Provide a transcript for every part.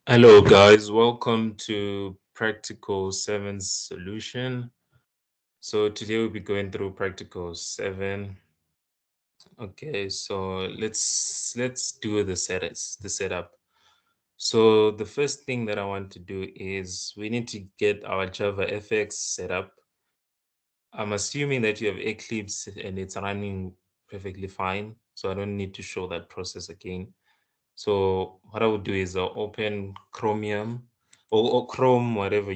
Hello, guys. Welcome to Practical 7's solution. So today we'll be going through Practical 7. Okay, so let's do the setup. So the first thing that I want to do is we need to get our Java FX set up. I'm assuming that you have Eclipse and it's running perfectly fine, so I don't need to show that process again. So what I would do is I'll open Chromium or Chrome, whatever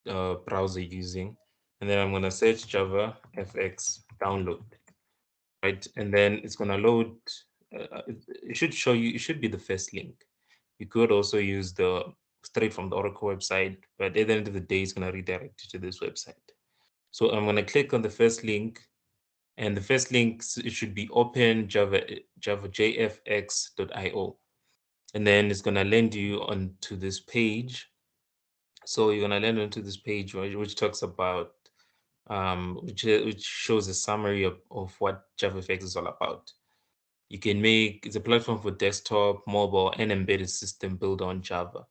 browser you're using, and then I'm gonna search Java FX download, right? And then it's gonna load. It should show you. It should be the first link. You could also use the straight from the Oracle website, but at the end of the day, it's gonna redirect you to this website. So I'm gonna click on the first link, and the first link it should be open Java jfx.io, and then it's gonna land you onto this page. So you're gonna land onto this page which talks about which shows a summary of what JavaFX is all about. You can make it's a platform for desktop, mobile, and embedded system built on Java.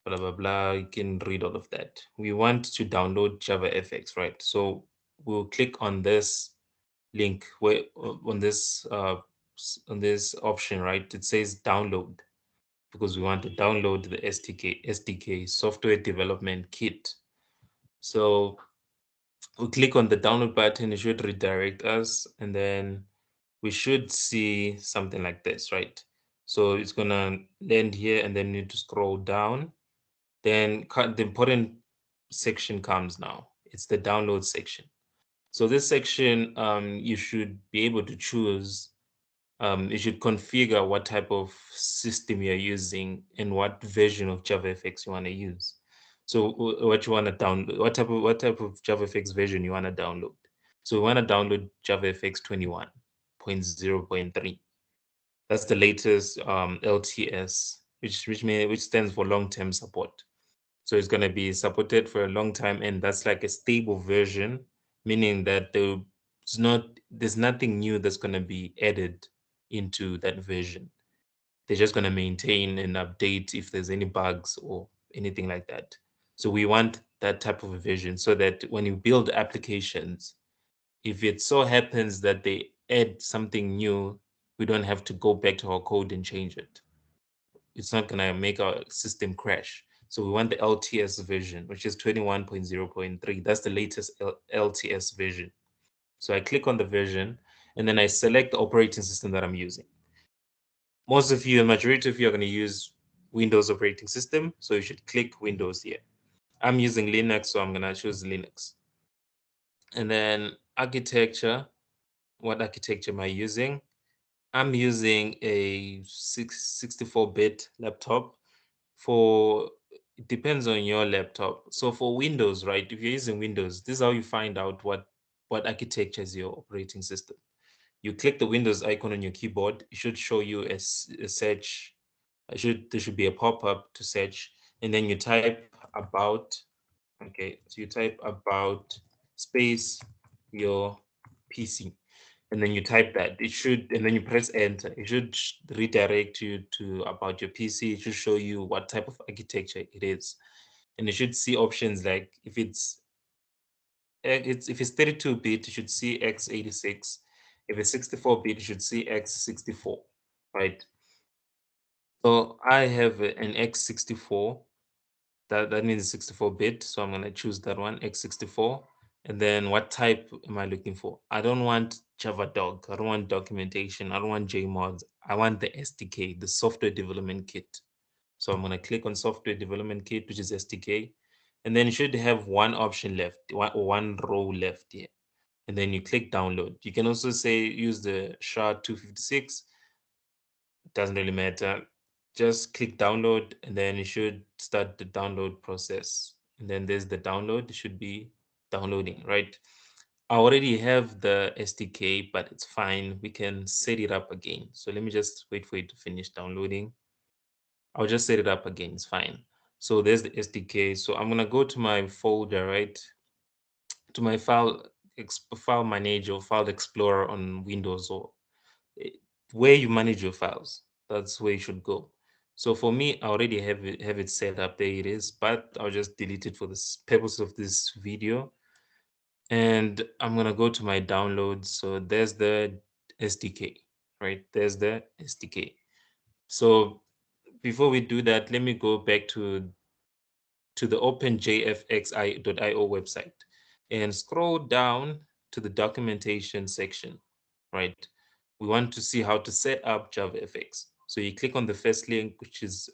Blah blah blah. You can read all of that. We want to download JavaFX, right? So we'll click on this link where on this option, right? It says download because we want to download the SDK software development kit. So we click on the download button, it should redirect us, and then we should see something like this, right? So it's gonna land here, and then you need to scroll down. Then the important section comes now. It's the download section. So this section, you should be able to choose you should configure what type of system you're using and what version of JavaFX you want to use. So what you want to download, what type of JavaFX version you want to download. So we want to download JavaFX 21.0.3. That's the latest LTS, which stands for long term support. So it's going to be supported for a long time, and that's like a stable version, meaning that there's nothing new that's going to be added into that version. They're just going to maintain and update if there's any bugs or anything like that. So we want that type of a version so that when you build applications, if it so happens that they add something new, we don't have to go back to our code and change it. It's not going to make our system crash. So we want the LTS version, which is 21.0.3. That's the latest LTS version. So I click on the version, and then I select the operating system that I'm using. Most of you, a majority of you are going to use Windows operating system. So you should click Windows here. I'm using Linux, so I'm going to choose Linux. And then architecture, what architecture am I using? I'm using a 64-bit laptop. For it depends on your laptop. So for Windows, right? If you're using Windows, this is how you find out what architecture is your operating system. You click the Windows icon on your keyboard. It should show you a search. There should be a pop-up to search, and then you type about. Okay, so you type about space your PC, and then you type that. It should, and then you press enter. It should redirect you to about your PC. It should show you what type of architecture it is, and you should see options like if it's 32-bit, you should see x86. If it's 64-bit, you should see x64, right? So I have an x64. That means 64-bit. So I'm gonna choose that one, x64. And then what type am I looking for? I don't want Java Doc. I don't want documentation. I don't want JMods. I want the SDK, the software development kit. So I'm gonna click on software development kit, which is SDK. And then you should have one option left, one row left here. And then you click download. You can also say use the SHA-256. It doesn't really matter. Just click download, and then you should start the download process. And then there's the download. It should be downloading, right? I already have the SDK, but it's fine. We can set it up again. So let me just wait for it to finish downloading. I'll just set it up again. It's fine. So there's the SDK. So I'm gonna go to my folder, right? To my file manager, file explorer on Windows, or eh, where you manage your files. That's where you should go. So for me, I already have it set up. There it is, but I'll just delete it for the purpose of this video. And I'm gonna go to my downloads. So there's the SDK, right? There's the SDK. So before we do that, let me go back to the openjfxi.io website and scroll down to the documentation section, right? We want to see how to set up JavaFX. So you click on the first link, which is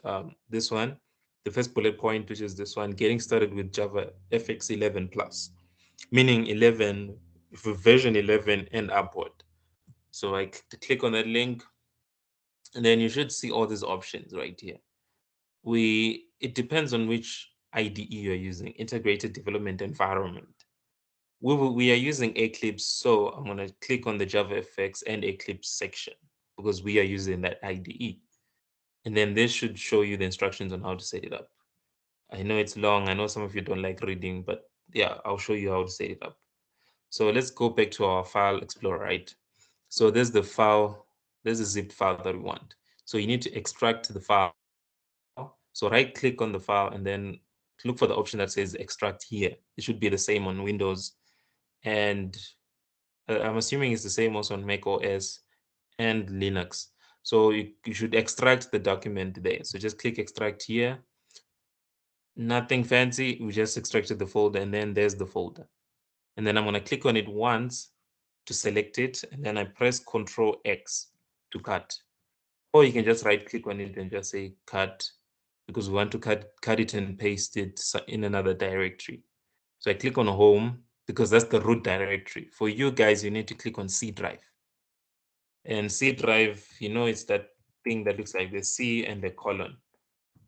this one, the first bullet point, which is this one, getting started with JavaFX 11 plus, meaning 11, for version 11 and upward. So I click on that link, and then you should see all these options right here. It depends on which IDE you're using, integrated development environment. We are using Eclipse, so I'm going to click on the JavaFX and Eclipse section because we are using that IDE. And then this should show you the instructions on how to set it up. I know it's long. I know some of you don't like reading, but yeah, I'll show you how to set it up. So let's go back to our file explorer, right? So there's the file, there's a zip file that we want. So you need to extract the file. So right click on the file and then look for the option that says extract here. It should be the same on Windows, and I'm assuming it's the same also on Mac OS and Linux. So you should extract the document there. So just click extract here. Nothing fancy. We just extracted the folder, and then there's the folder. And then I'm going to click on it once to select it, and then I press Control X to cut. Or you can just right click on it and just say cut, because we want to cut it and paste it in another directory. So I click on home because that's the root directory. For you guys, you need to click on C drive. And C drive, it's that thing that looks like the C and the colon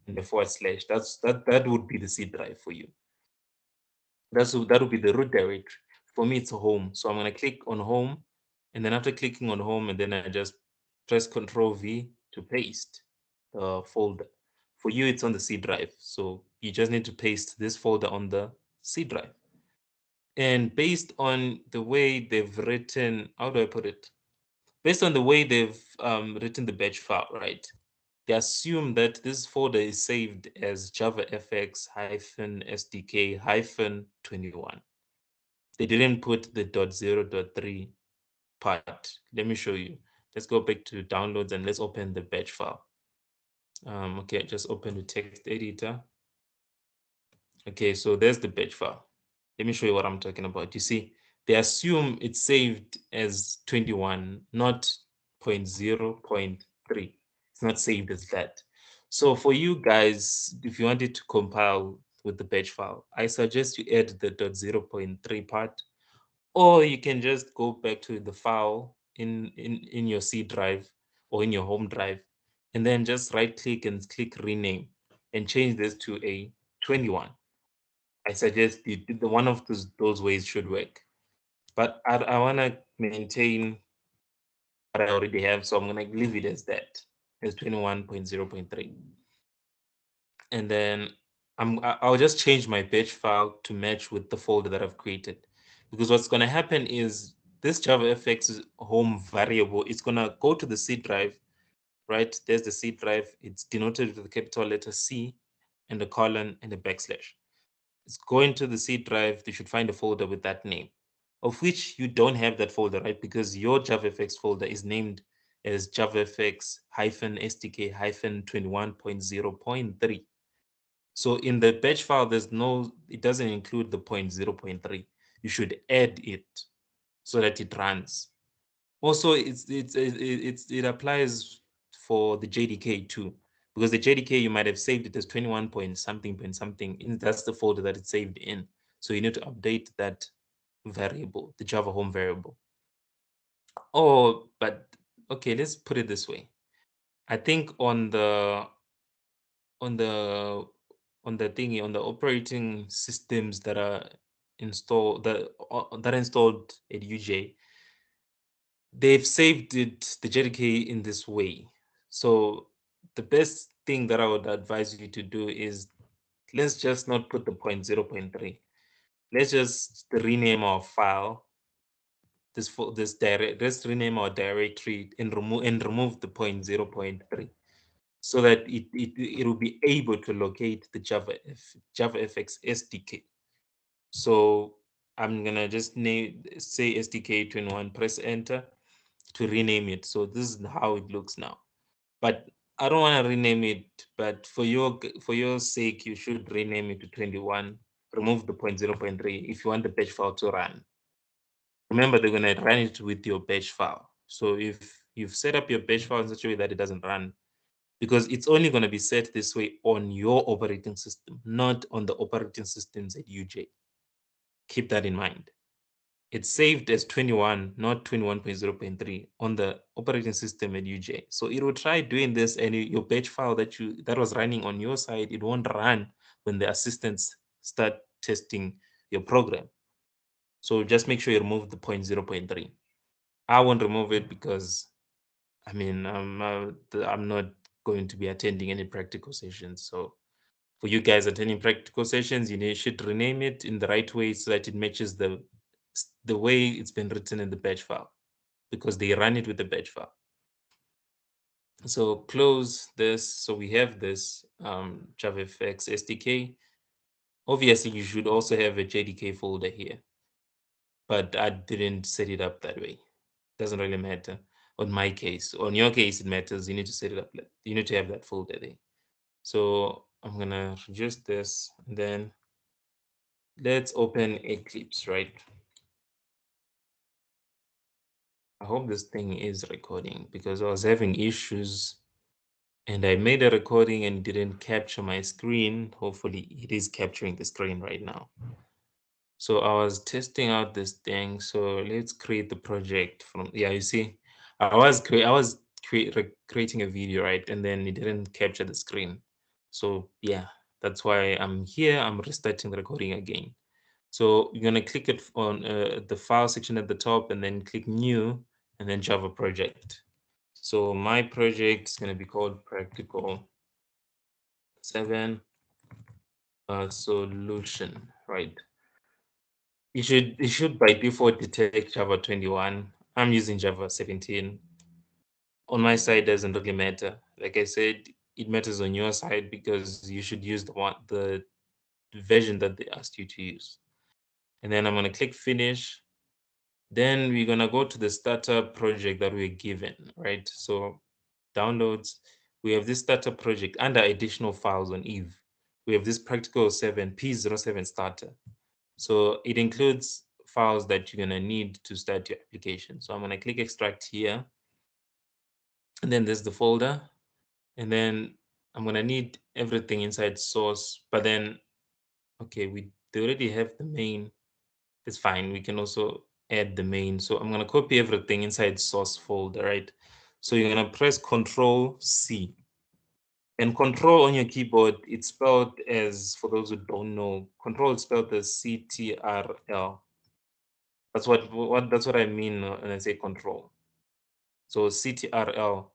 and the forward slash. That would be the C drive for you. That would be the root directory. For me, it's home. So I'm gonna click on home, and then after clicking on home, and then I just press Control V to paste the folder. For you, it's on the C drive. So you just need to paste this folder on the C drive. And based on the way they've written, how do I put it? Based on the way they've written the batch file, right? They assume that this folder is saved as JavaFX-SDK-21. They didn't put the .0.3 part. Let me show you. Let's go back to downloads and let's open the batch file. Okay, just open the text editor. Okay, so there's the batch file. Let me show you what I'm talking about. You see, they assume it's saved as 21, not 0.0.3. It's not saved as that. So for you guys, if you wanted to compile with the batch file, I suggest you add the .0.3 part, or you can just go back to the file in your C drive or in your home drive, and then just right click and click rename and change this to a 21. I suggest the one of those ways should work. But I want to maintain what I already have, so I'm going to leave it as that, as 21.0.3. And then I'll just change my batch file to match with the folder that I've created. Because what's going to happen is this JavaFX home variable is going to go to the C drive, right? There's the C drive. It's denoted with the capital letter C and the colon and the backslash. It's going to the C drive. You should find a folder with that name, of which you don't have that folder, right? Because your JavaFX folder is named as JavaFX-SDK-21.0.3. So in the batch file, it doesn't include the 0.0.3. You should add it so that it runs. Also, it applies for the JDK too, because the JDK you might have saved it as 21 point something, and that's the folder that it's saved in. So you need to update that variable, the Java home variable. Oh, but okay, let's put it this way. I think on the thingy, on the operating systems that are installed that are installed at UJ, they've saved the JDK in this way. So the best thing that I would advise you to do is, let's just not put the 0.0.3. Let's just rename our file. Let's rename our directory and remove the 0.0.3. so that it will be able to locate the JavaFX SDK. So I'm gonna just say SDK 21, press enter to rename it. So this is how it looks now. But I don't want to rename it, but for your sake, you should rename it to 21. Remove the 0.0.3 if you want the batch file to run. Remember, they're gonna run it with your batch file. So if you've set up your batch file in such a way that it doesn't run, because it's only going to be set this way on your operating system, not on the operating systems at UJ. Keep that in mind. It's saved as 21, not 21.0.3 on the operating system at UJ. So it will try doing this, and your batch file that was running on your side, it won't run when the assistants start testing your program. So just make sure you remove the 0.0.3. I won't remove it because I mean I'm not going to be attending any practical sessions. So for you guys attending practical sessions, you should rename it in the right way so that it matches the way it's been written in the batch file, because they run it with the batch file. So close this. So we have this JavaFX SDK. Obviously, you should also have a JDK folder here, but I didn't set it up that way. Doesn't really matter. On my case, on your case, it matters. You need to set it up. You need to have that folder there. So I'm gonna reduce this, and then let's open Eclipse, right? I hope this thing is recording because I was having issues and I made a recording and didn't capture my screen. Hopefully it is capturing the screen right now. So I was testing out this thing. So let's create the project from, yeah, you see, I was creating a video, right? And then it didn't capture the screen. So yeah, that's why I'm here. I'm restarting the recording again. So you're gonna click it on the file section at the top and then click new and then Java project. So my project is gonna be called Practical 7 Solution, right? It should by default detect Java 21. I'm using Java 17. On my side, doesn't really matter. Like I said, it matters on your side because you should use the version that they asked you to use. And then I'm gonna click finish. Then we're gonna go to the startup project that we're given, right? So downloads, we have this startup project under additional files on Eve. We have this practical 7 P07 starter. So it includes files that you're gonna need to start your application. So I'm gonna click extract here. And then there's the folder. And then I'm gonna need everything inside source, but then, okay, they already have the main. It's fine. We can also add the main. So I'm going to copy everything inside source folder, right? So you're going to press Control C. And control on your keyboard, it's spelled as, for those who don't know, control is spelled as CTRL. That's what I mean when I say control. So CTRL,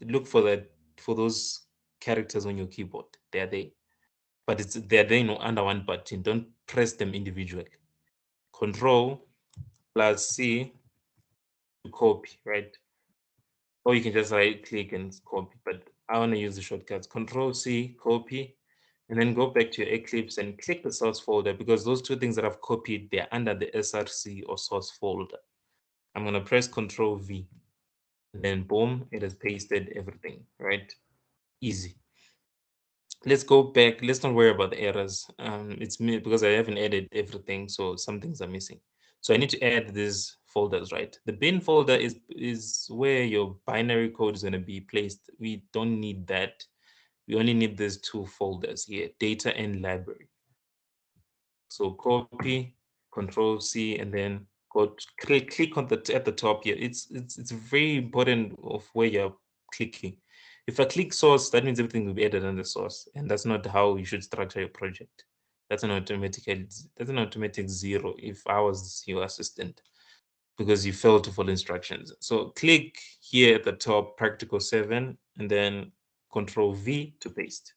look for that, for those characters on your keyboard. They're there. But they're there under one button. Don't press them individually. Control plus C to copy, right? Or you can just right click and copy, but I want to use the shortcuts. Control C, copy, and then go back to your Eclipse and click the source folder, because those two things that I've copied, they're under the SRC or source folder. I'm going to press Control V, and then boom, it has pasted everything, right? Easy. Let's go back. Let's not worry about the errors. It's me because I haven't added everything, so some things are missing. So I need to add these folders, right? The bin folder is where your binary code is going to be placed. We don't need that. We only need these two folders here, data and library. So copy, Control C, and then click on at the top here. It's very important of where you're clicking. If I click source, that means everything will be added on the source, and that's not how you should structure your project. That's an automatic 0 if I was your assistant, because you failed to follow instructions. So click here at the top, Practical 7, and then Control V to paste.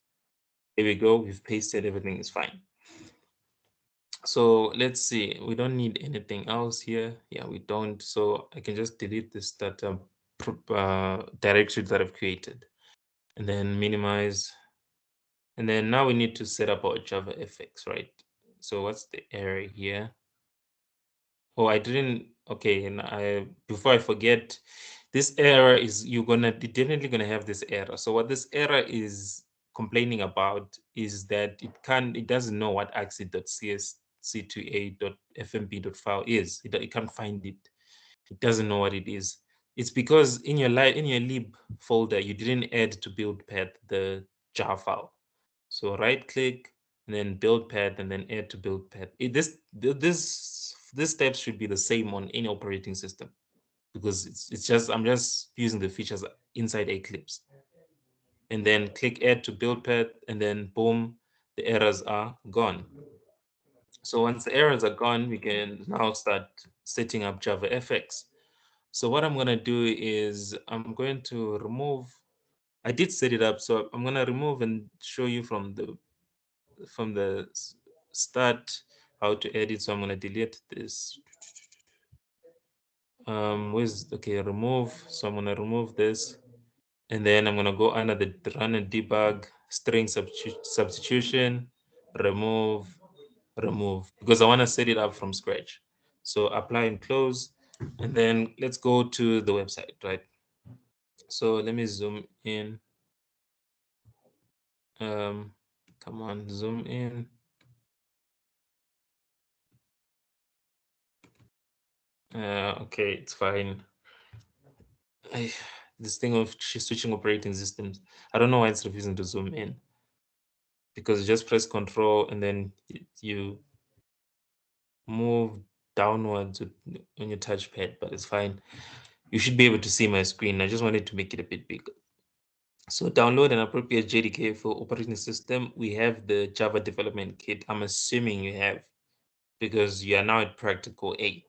There we go. We've pasted. Everything is fine. So let's see, we don't need anything else here. Yeah, we don't. So I can just delete this data directory that I've created. and then minimize. And then now we need to set up our JavaFX, right? So what's the error here? Oh, I didn't. Okay, and before I forget, this error is you're definitely gonna have this error. So what this error is complaining about is that it doesn't know what axit.csc2a.fmp.file is. It can't find it. It doesn't know what it is. It's because in your lib folder you didn't add to build path the jar file. So right click and then build path and then add to build path. This steps should be the same on any operating system because it's just I'm just using the features inside Eclipse. And then click add to build path and then boom, the errors are gone. So once the errors are gone, we can now start setting up JavaFX. So what I'm going to do is I'm going to remove, I did set it up, so I'm going to remove and show you from the start how to edit. So I'm going to delete this. Okay, remove. So I'm going to remove this. And then I'm going to go under the run and debug, string substitution, remove, because I want to set it up from scratch. So apply and close. And then let's go to the website, right? So let me zoom in. Come on, zoom in. Okay, it's fine. This thing of switching operating systems, I don't know why it's refusing to zoom in, because you just press control and then you move downwards on your touchpad, but it's fine. You should be able to see my screen. I just wanted to make it a bit bigger. So download an appropriate JDK for operating system. We have the Java development kit. I'm assuming you have, because you are now at practical 8.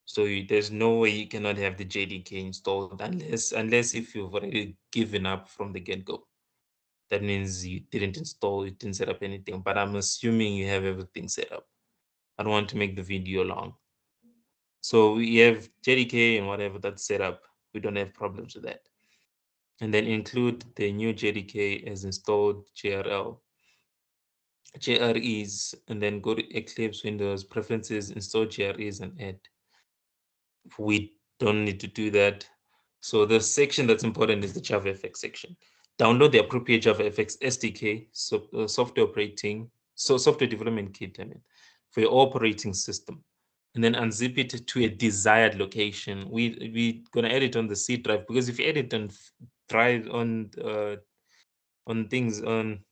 So there's no way you cannot have the JDK installed unless if you've already given up from the get-go. That means you didn't install, you didn't set up anything. But I'm assuming you have everything set up. I don't want to make the video long. So we have JDK and whatever that's set up. We don't have problems with that. And then include the new JDK as installed JREs, and then go to Eclipse, Windows, Preferences, install JREs and add. We don't need to do that. So the section that's important is the JavaFX section. Download the appropriate JavaFX SDK, software development kit, for your operating system, and then unzip it to a desired location. We gonna edit on the C drive, because if you edit on drive on things on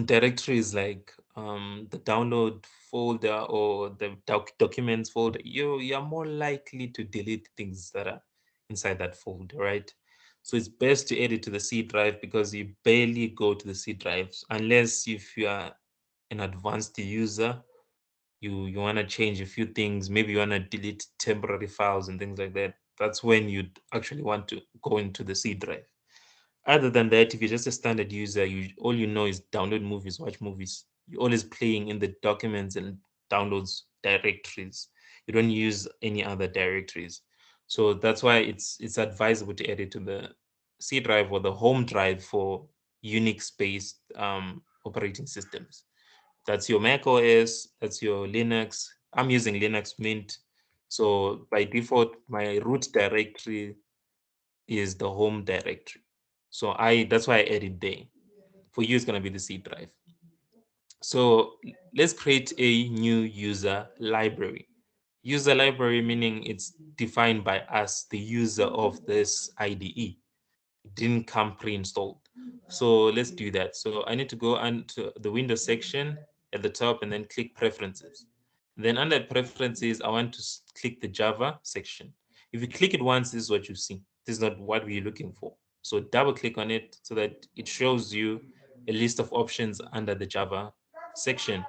directories like the download folder or the documents folder, you're more likely to delete things that are inside that folder, right? So it's best to edit to the C drive, because you barely go to the C drives unless if you are an advanced user, you want to change a few things, maybe you want to delete temporary files and things like that. That's when you'd actually want to go into the C drive. Other than that, if you're just a standard user, all you know is download movies, watch movies. You're always playing in the documents and downloads directories. You don't use any other directories. So that's why it's advisable to add it to the C drive or the home drive for Unix-based operating systems. That's your Mac OS, that's your Linux. I'm using Linux Mint. So by default, my root directory is the home directory. So that's why I added there. For you, it's gonna be the C drive. So let's create a new user library. User library meaning it's defined by us, the user of this IDE. It didn't come pre-installed. So let's do that. So I need to go onto the Windows section at the top and then click Preferences. Then under Preferences, I want to click the Java section. If you click it once, this is what you see. This is not what we're looking for. So double click on it so that it shows you a list of options under the Java section.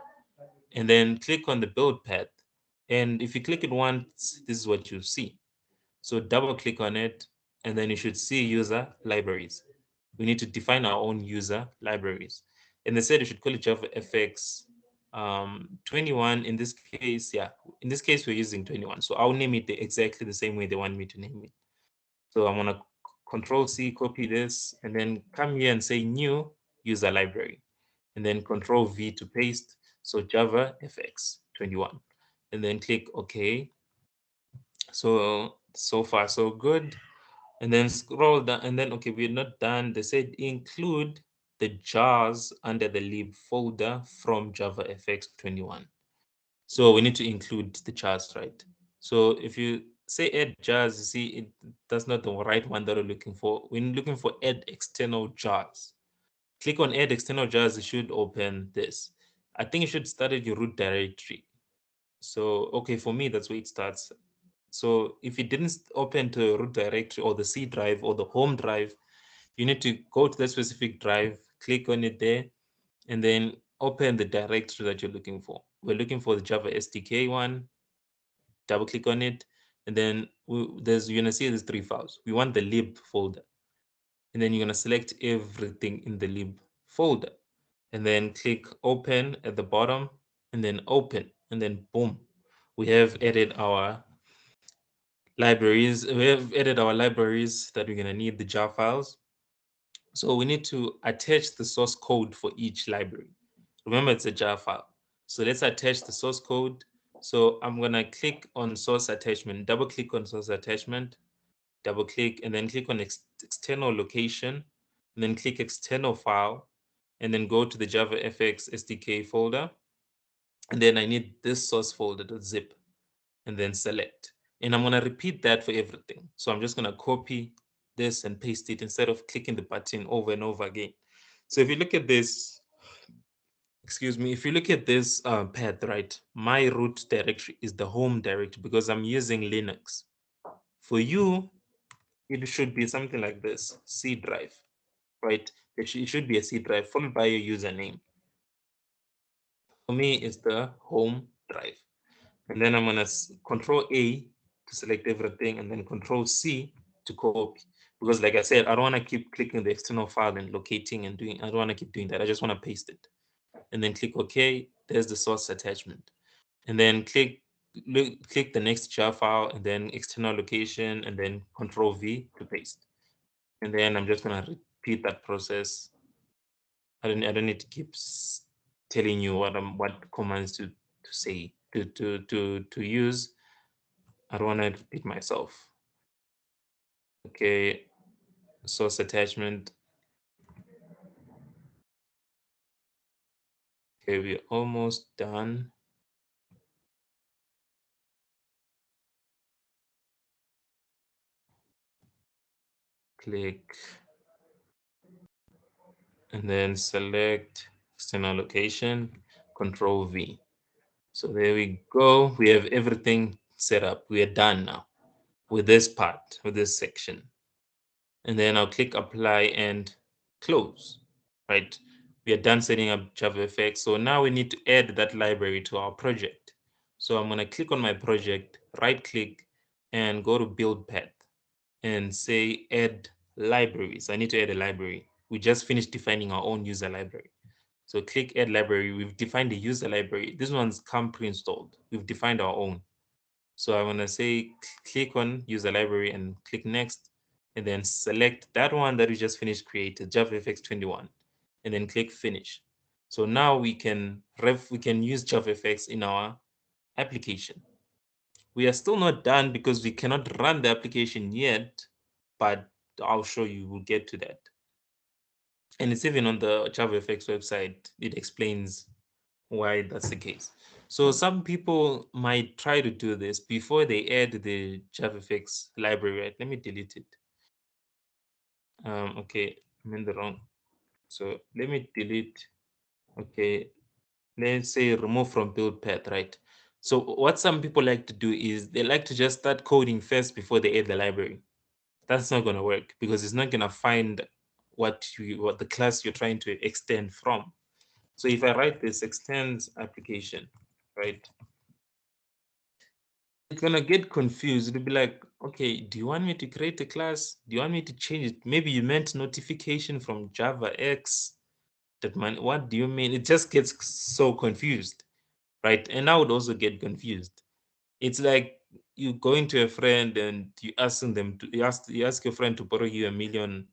And then click on the build path. And if you click it once, this is what you see. So double click on it, and then you should see user libraries. We need to define our own user libraries. And they said you should call it JavaFX 21. In this case, yeah, in this case, we're using 21. So I'll name it exactly the same way they want me to name it. So I'm gonna Control C, copy this, and then come here and say new user library, and then Control V to paste. So Java FX 21, and then click OK. So far so good. And then scroll down, and then okay, we're not done. They said include the jars under the lib folder from Java FX 21. So we need to include the jars, right? So if you say add jars, you see that's not the right one that we're looking for. We're looking for add external jars. Click on add external jars, it should open this. I think it should start at your root directory. So okay, for me, that's where it starts. So if it didn't open to root directory or the C drive or the home drive, you need to go to that specific drive, click on it there, and then open the directory that you're looking for. We're looking for the Java SDK one, double click on it, and then you're gonna see there's 3 files. We want the lib folder, and then you're gonna select everything in the lib folder, and then click open at the bottom, and then open, and then boom, we have added our libraries. We have added our libraries that we're gonna need, the jar files. So we need to attach the source code for each library. Remember, it's a jar file. So let's attach the source code. So I'm gonna click on source attachment, double click on source attachment, double click, and then click on external location, and then click external file, and then go to the Java FX SDK folder. And then I need this source folder .zip, and then select. And I'm gonna repeat that for everything. So I'm just gonna copy this and paste it instead of clicking the button over and over again. So if you look at this, excuse me, if you look at this path, right, my root directory is the home directory because I'm using Linux. For you, it should be something like this, C drive, right? It should be a C drive followed by your username. For me, it's the home drive. And then I'm gonna Control A to select everything, and then Control C to copy. Because like I said, I don't wanna keep clicking the external file and locating and doing, I don't wanna keep doing that. I just wanna paste it. And then click OK, there's the source attachment. And then click the next jar file, and then external location, and then Control V to paste. And then I'm just gonna repeat that process. I don't need to keep telling you what commands to say to use. I don't want to repeat myself. Okay, source attachment. Okay, we're almost done. Click and then select external location, Control V. So there we go. We have everything set up. We are done now with this part, with this section. And then I'll click apply and close, right? We are done setting up JavaFX. So now we need to add that library to our project. So I'm gonna click on my project, right click, and go to build path and say add libraries. I need to add a library. We just finished defining our own user library. So click add library. We've defined the user library. This one's come pre-installed. We've defined our own. So I want to say click on user library and click next, and then select that one that we just finished created, JavaFX 21, and then click finish. So now we can use JavaFX in our application. We are still not done because we cannot run the application yet, but I'll show you, we'll get to that. And it's even on the JavaFX website, it explains why that's the case. So some people might try to do this before they add the JavaFX library, right? Let me delete it. Okay, I'm in the wrong. So let me delete. Okay, let's say remove from build path, right? So what some people like to do is they like to just start coding first before they add the library. That's not going to work because it's not going to find what the class you're trying to extend from. So if I write this extends application, right? It's gonna get confused. It'll be like, okay, do you want me to create a class? Do you want me to change it? Maybe you meant notification from Java X. What do you mean? It just gets so confused, right? And I would also get confused. It's like you going to a friend and you asking them to you ask your friend to borrow you $1 million,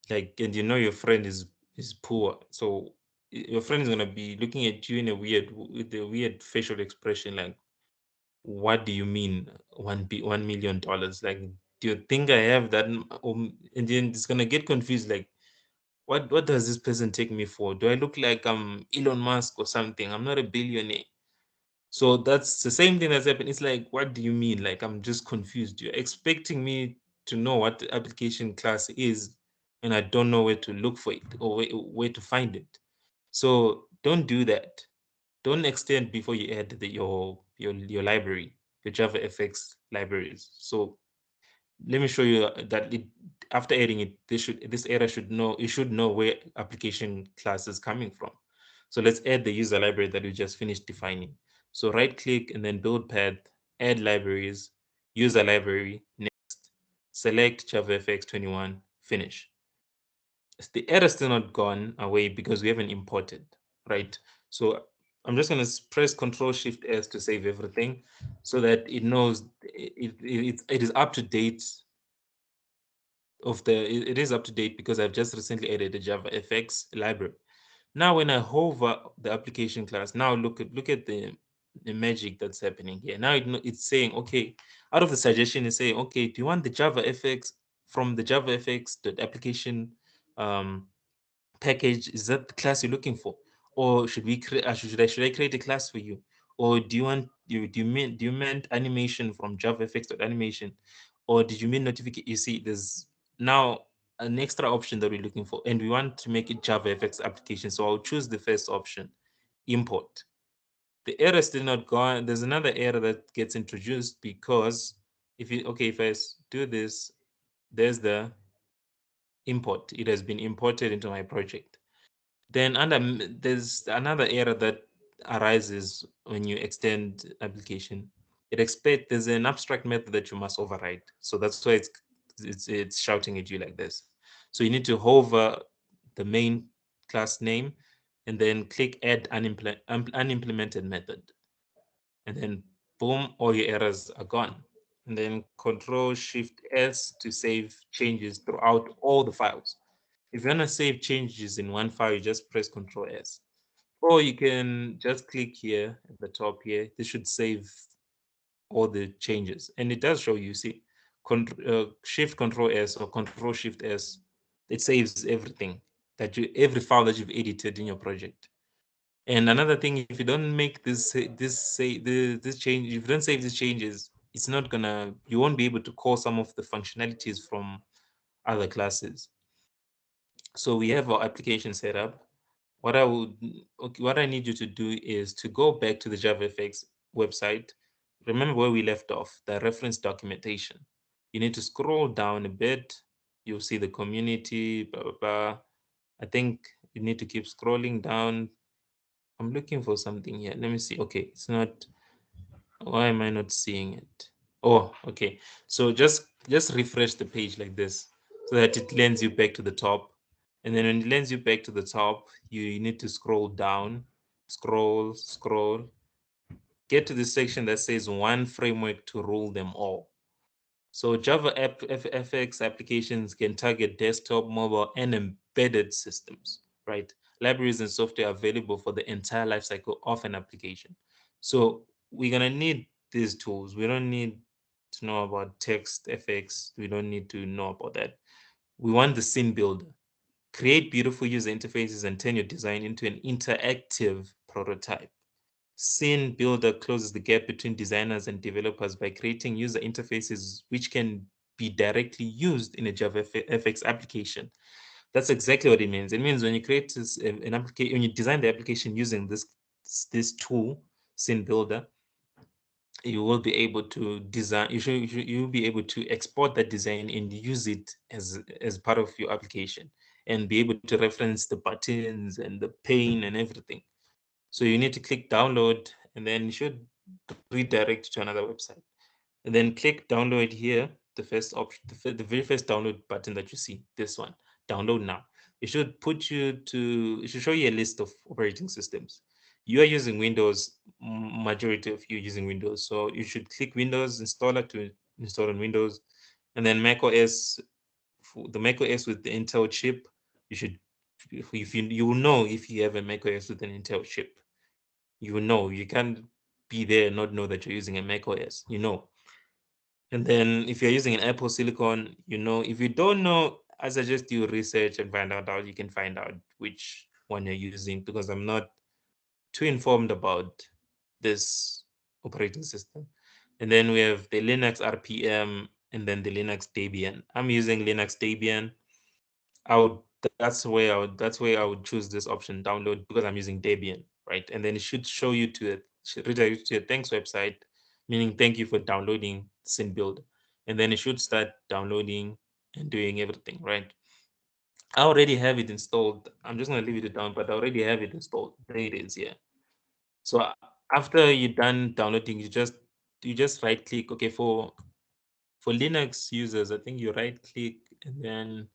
like, and you know your friend is poor, so your friend is gonna be looking at you in a with a weird facial expression, like, what do you mean $1 million? Like, do you think I have that? And then it's gonna get confused, like, what does this person take me for? Do I look like I'm Elon Musk or something? I'm not a billionaire. So that's the same thing that's happened. It's like, what do you mean? Like, I'm just confused. You're expecting me to know what the application class is, and I don't know where to look for it or where to find it. So don't do that. Don't extend before you add your library, your JavaFX libraries. So let me show you that after adding it, this error should know, it should know where application class is coming from. So let's add the user library that we just finished defining. So right click and then build path, add libraries, user library, next, select JavaFX21, finish. The error is still not gone away because we haven't imported, right? So I'm just going to press Control Shift S to save everything so that it knows it is up to date it is up to date because I've just recently added the JavaFX library. Now, when I hover the application class, now look at the magic that's happening here. Now it's saying, okay, out of the suggestion, it's saying, okay, do you want the JavaFX from the JavaFX.application package? Is that the class you're looking for, or should we create? Should I create a class for you, or do you meant animation from JavaFX.animation, or did you mean notification? You see, there's now an extra option that we're looking for, and we want to make it JavaFX application. So I'll choose the first option, import. The error is still not gone. There's another error that gets introduced because if I do this, there's the import. It has been imported into my project. Then there's another error that arises when you extend application. There's an abstract method that you must override. So that's why it's shouting at you like this. So you need to hover the main class name and then click add unimplemented method. And then boom, all your errors are gone. And then Control Shift S to save changes throughout all the files. If you want to save changes in one file, you just press Control S. Or you can just click here at the top here. This should save all the changes. And it does show you, see, Shift Control S or Control Shift S, it saves everything every file that you've edited in your project. And another thing, if you don't make this change, if you don't save these changes, it's not gonna, you won't be able to call some of the functionalities from other classes. So we have our application set up. What I need you to do is to go back to the JavaFX website. Remember where we left off, the reference documentation. You need to scroll down a bit. You'll see the community, blah, blah, blah. I think you need to keep scrolling down. I'm looking for something here. Let me see. Okay, it's not. Why am I not seeing it? Oh, okay. So just refresh the page like this so that it lends you back to the top. And then when it lends you back to the top, you need to scroll down, scroll, get to the section that says one framework to rule them all. So Java FX applications can target desktop, mobile, and embedded systems, right? Libraries and software available for the entire lifecycle of an application. So we're gonna need these tools. We don't need to know about text FX. We don't need to know about that. We want the scene builder. Create beautiful user interfaces and turn your design into an interactive prototype. Scene Builder closes the gap between designers and developers by creating user interfaces which can be directly used in a JavaFX application. That's exactly what it means. It means when you create an application, when you design the application using this tool, Scene Builder, you will be able to design. You'll be able to export that design and use it as part of your application, and be able to reference the buttons and the pane and everything. So you need to click download, and then you should redirect to another website. And then click download here, the first option, the very first download button that you see, this one, download now. It should show you a list of operating systems. you are using Windows, majority of you using Windows. So you should click Windows installer to install on Windows. And then Mac OS, the Mac OS with the Intel chip, you should, if you will know if you have a Mac OS with an Intel chip. You will know. You can't be there and not know that you're using a Mac OS. You know. And then if you're using an Apple Silicon, you know. If you don't know, I suggest you research and find out how you can find out which one you're using, because I'm not too informed about this operating system. And then we have the Linux RPM and then the Linux Debian. I'm using Linux Debian. That's where I would choose this option, download, because I'm using Debian, right? And then it should show you to it, should redirect you to a thanks website, meaning thank you for downloading SynBuild. And then it should start downloading and doing everything, right? I already have it installed. I'm just gonna leave it down, but I already have it installed. There it is, yeah. So after you're done downloading, you just right click. Okay, for Linux users, I think you right click and then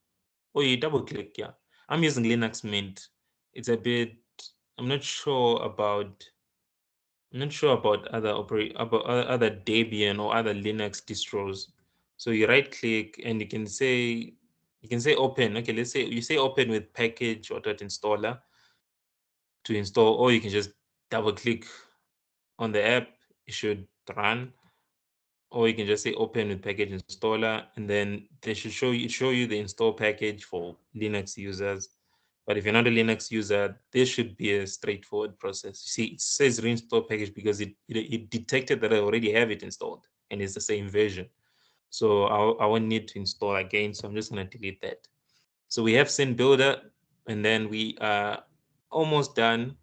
you double click. Yeah, I'm using Linux Mint. It's a bit. I'm not sure about. I'm not sure about other Debian or other Linux distros. So you right click and you can say open. Okay, let's say you say open with package or .installer to install, or you can just double click on the app. It should run, or you can just say open with package installer, and then they should show you the install package for Linux users. But if you're not a Linux user, this should be a straightforward process. You see, it says reinstall package because it detected that I already have it installed and it's the same version. So I won't need to install again. So I'm just going to delete that. So we have SynBuilder, and then we are almost done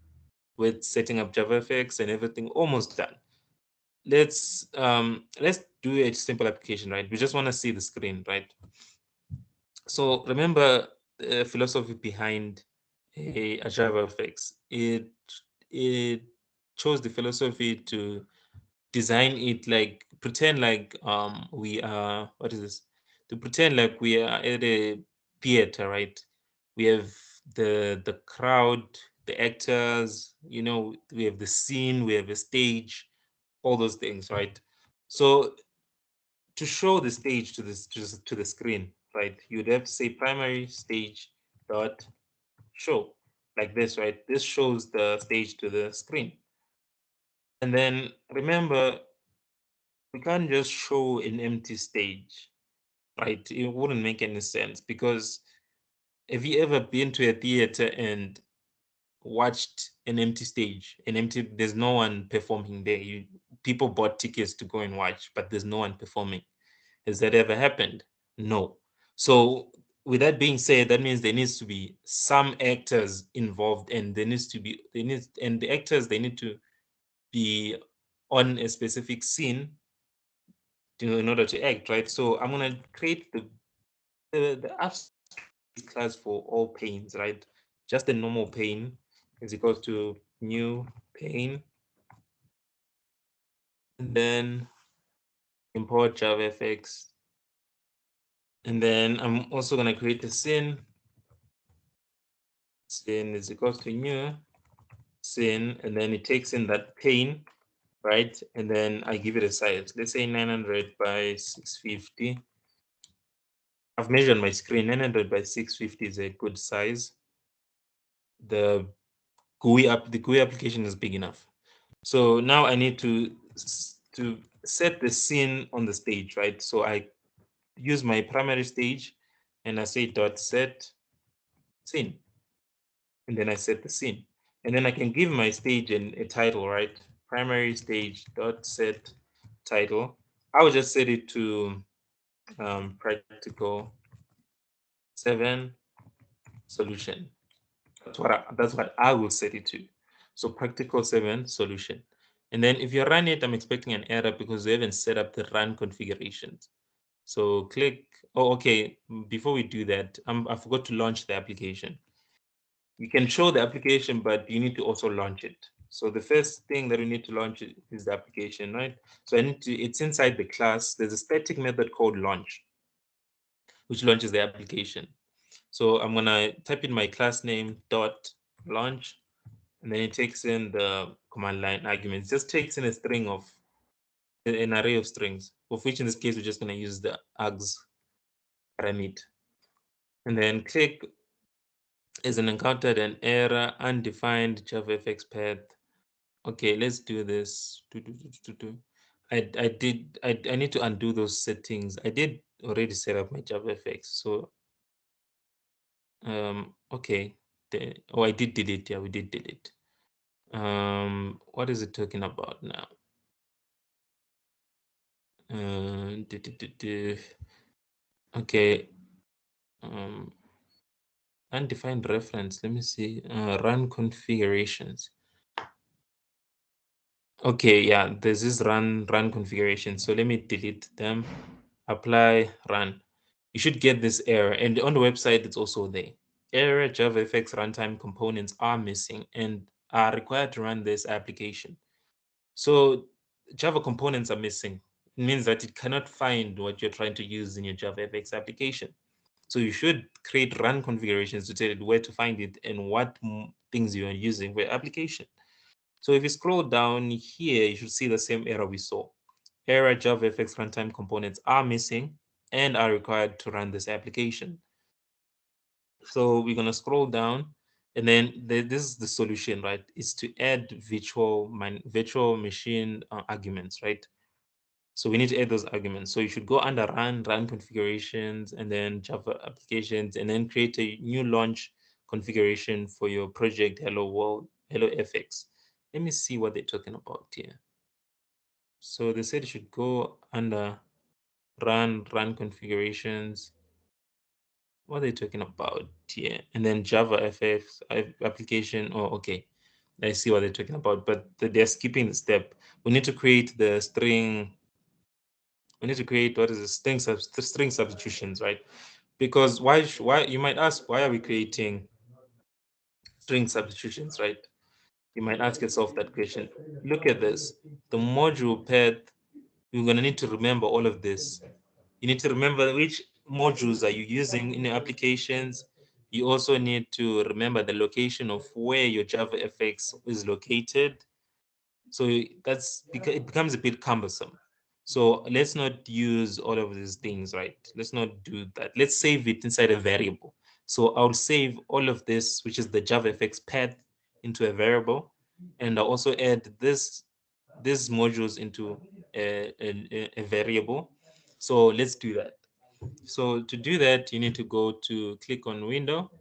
with setting up JavaFX and everything. Almost done. Let's do a simple application, right? We just want to see the screen, right? So remember the philosophy behind a JavaFX. It chose the philosophy to design it like pretend like we are, what is this? To pretend like we are at a theater, right? We have the crowd, the actors, you know, we have the scene, we have a stage, all those things, right? So to show the stage to this to the screen, right, you'd have to say primary stage dot show, like this, right? This shows the stage to the screen. And then remember, we can't just show an empty stage, right? It wouldn't make any sense, because have you ever been to a theater and watched an empty stage, there's no one performing there? People bought tickets to go and watch, but there's no one performing. Has that ever happened? No. So with that being said, that means there needs to be some actors involved, and the actors, they need to be on a specific scene in order to act, right? So I'm gonna create the abstract class for all panes, right? Just a normal pane is equals to new pane, and then import JavaFX. And then I'm also gonna create a scene. Scene is equals to new scene, and then it takes in that pane, right? And then I give it a size. Let's say 900 by 650. I've measured my screen. 900 by 650 is a good size. The GUI application is big enough. So now I need to set the scene on the stage, right? So I use my primary stage and I say dot set scene, and then I set the scene, and then I can give my stage a title, right? Primary stage dot set title. I would just set it to practical 7 solution. That's what I will set it to. So practical 7 solution. And then if you run it, I'm expecting an error because we haven't set up the run configurations. So click, oh, okay, before we do that, I forgot to launch the application. You can show the application, but you need to also launch it. So the first thing that we need to launch is the application, right? So it's inside the class. There's a static method called launch, which launches the application. So I'm gonna type in my class name dot launch, and then it takes in the command line arguments. Just takes in a string of an array of strings, of which in this case we're just going to use the args parameter. And then click is an encountered an error undefined JavaFX path. Okay, let's do this. I need to undo those settings. I did already set up my JavaFX, so okay. Oh, I did delete. Yeah, we did delete. What is it talking about now? Okay. Undefined reference. Let me see. Run configurations. Okay, yeah, there's this run configuration. So let me delete them. Apply run. You should get this error, and on the website it's also there. Error JavaFX runtime components are missing and are required to run this application. So Java components are missing. It means that it cannot find what you're trying to use in your JavaFX application. So you should create run configurations to tell it where to find it and what things you are using for your application. So if you scroll down here, you should see the same error we saw. Error JavaFX runtime components are missing and are required to run this application. So we're going to scroll down, and then this is the solution, right? Is to add virtual machine arguments, right? So we need to add those arguments. So you should go under run configurations, and then Java applications, and then create a new launch configuration for your project Hello World, Hello FX. Let me see what they're talking about here. So they said you should go under run configurations. What are they talking about here? And then Java FX application. Oh, okay. I see what they're talking about, but they're skipping the step. We need to create the string. We need to create what is the string substitutions, right? Because why you might ask, why are we creating string substitutions, right? You might ask yourself that question. Look at this. The module path, you're going to need to remember all of this. You need to remember which modules are you using in your applications. You also need to remember the location of where your JavaFX is located. So it becomes a bit cumbersome. So let's not use all of these things, right? Let's not do that. Let's save it inside a variable. So I'll save all of this, which is the JavaFX path, into a variable, and I'll also add these modules into a variable. So let's do that. So to do that, you need to go to click on Window,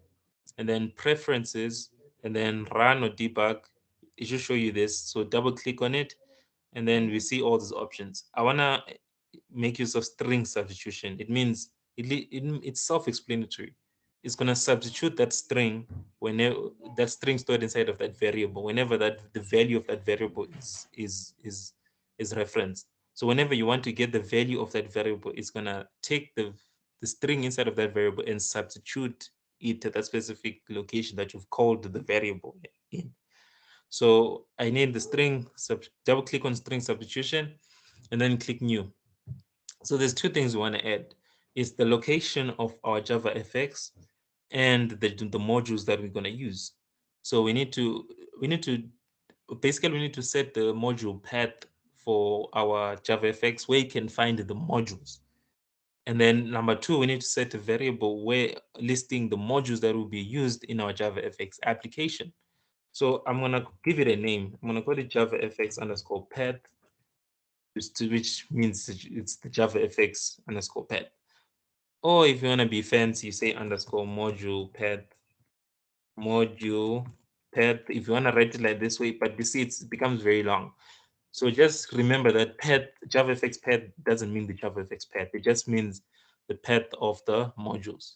and then Preferences, and then Run or Debug. It should show you this. So double click on it, and then we see all these options. I wanna make use of string substitution. It means it's self-explanatory. It's gonna substitute that string whenever that string stored inside of that variable, whenever that the value of that variable is referenced. So whenever you want to get the value of that variable, it's gonna take the string inside of that variable and substitute it at that specific location that you've called the variable in. So I need the string, double click on string substitution, and then click new. So there's two things we want to add. It's the location of our JavaFX and the modules that we're going to use. So we need to basically we need to set the module path for our JavaFX where you can find the modules. And then number two, we need to set a variable where listing the modules that will be used in our JavaFX application. So I'm gonna give it a name. I'm gonna call it JavaFX underscore path, which means it's the JavaFX underscore path. Or if you wanna be fancy, you say underscore module path, module path. If you wanna write it like this way, but you see it becomes very long. So just remember that path, JavaFX path doesn't mean the JavaFX path. It just means the path of the modules.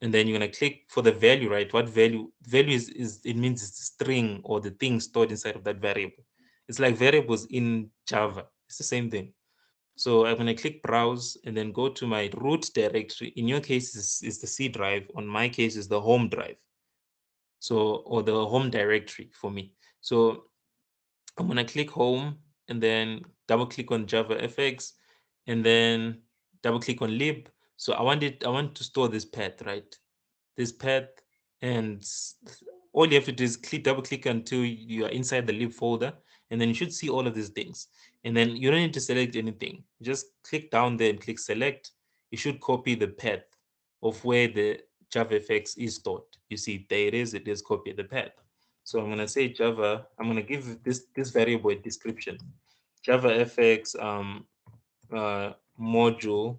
And then you're gonna click for the value, right? What value is it means it's the string or the thing stored inside of that variable. It's like variables in Java. It's the same thing. So I'm gonna click browse and then go to my root directory. In your case, is the C drive. On my case, is the home drive. So or the home directory for me. So I'm gonna click home and then double click on JavaFX and then double click on lib. So I want to store this path, right? This path, and all you have to do is double click until you are inside the lib folder, and then you should see all of these things. And then you don't need to select anything. Just click down there and click select. You should copy the path of where the JavaFX is stored. You see, there it is. It is copy the path. So I'm gonna say Java. I'm gonna give this variable a description. JavaFX module,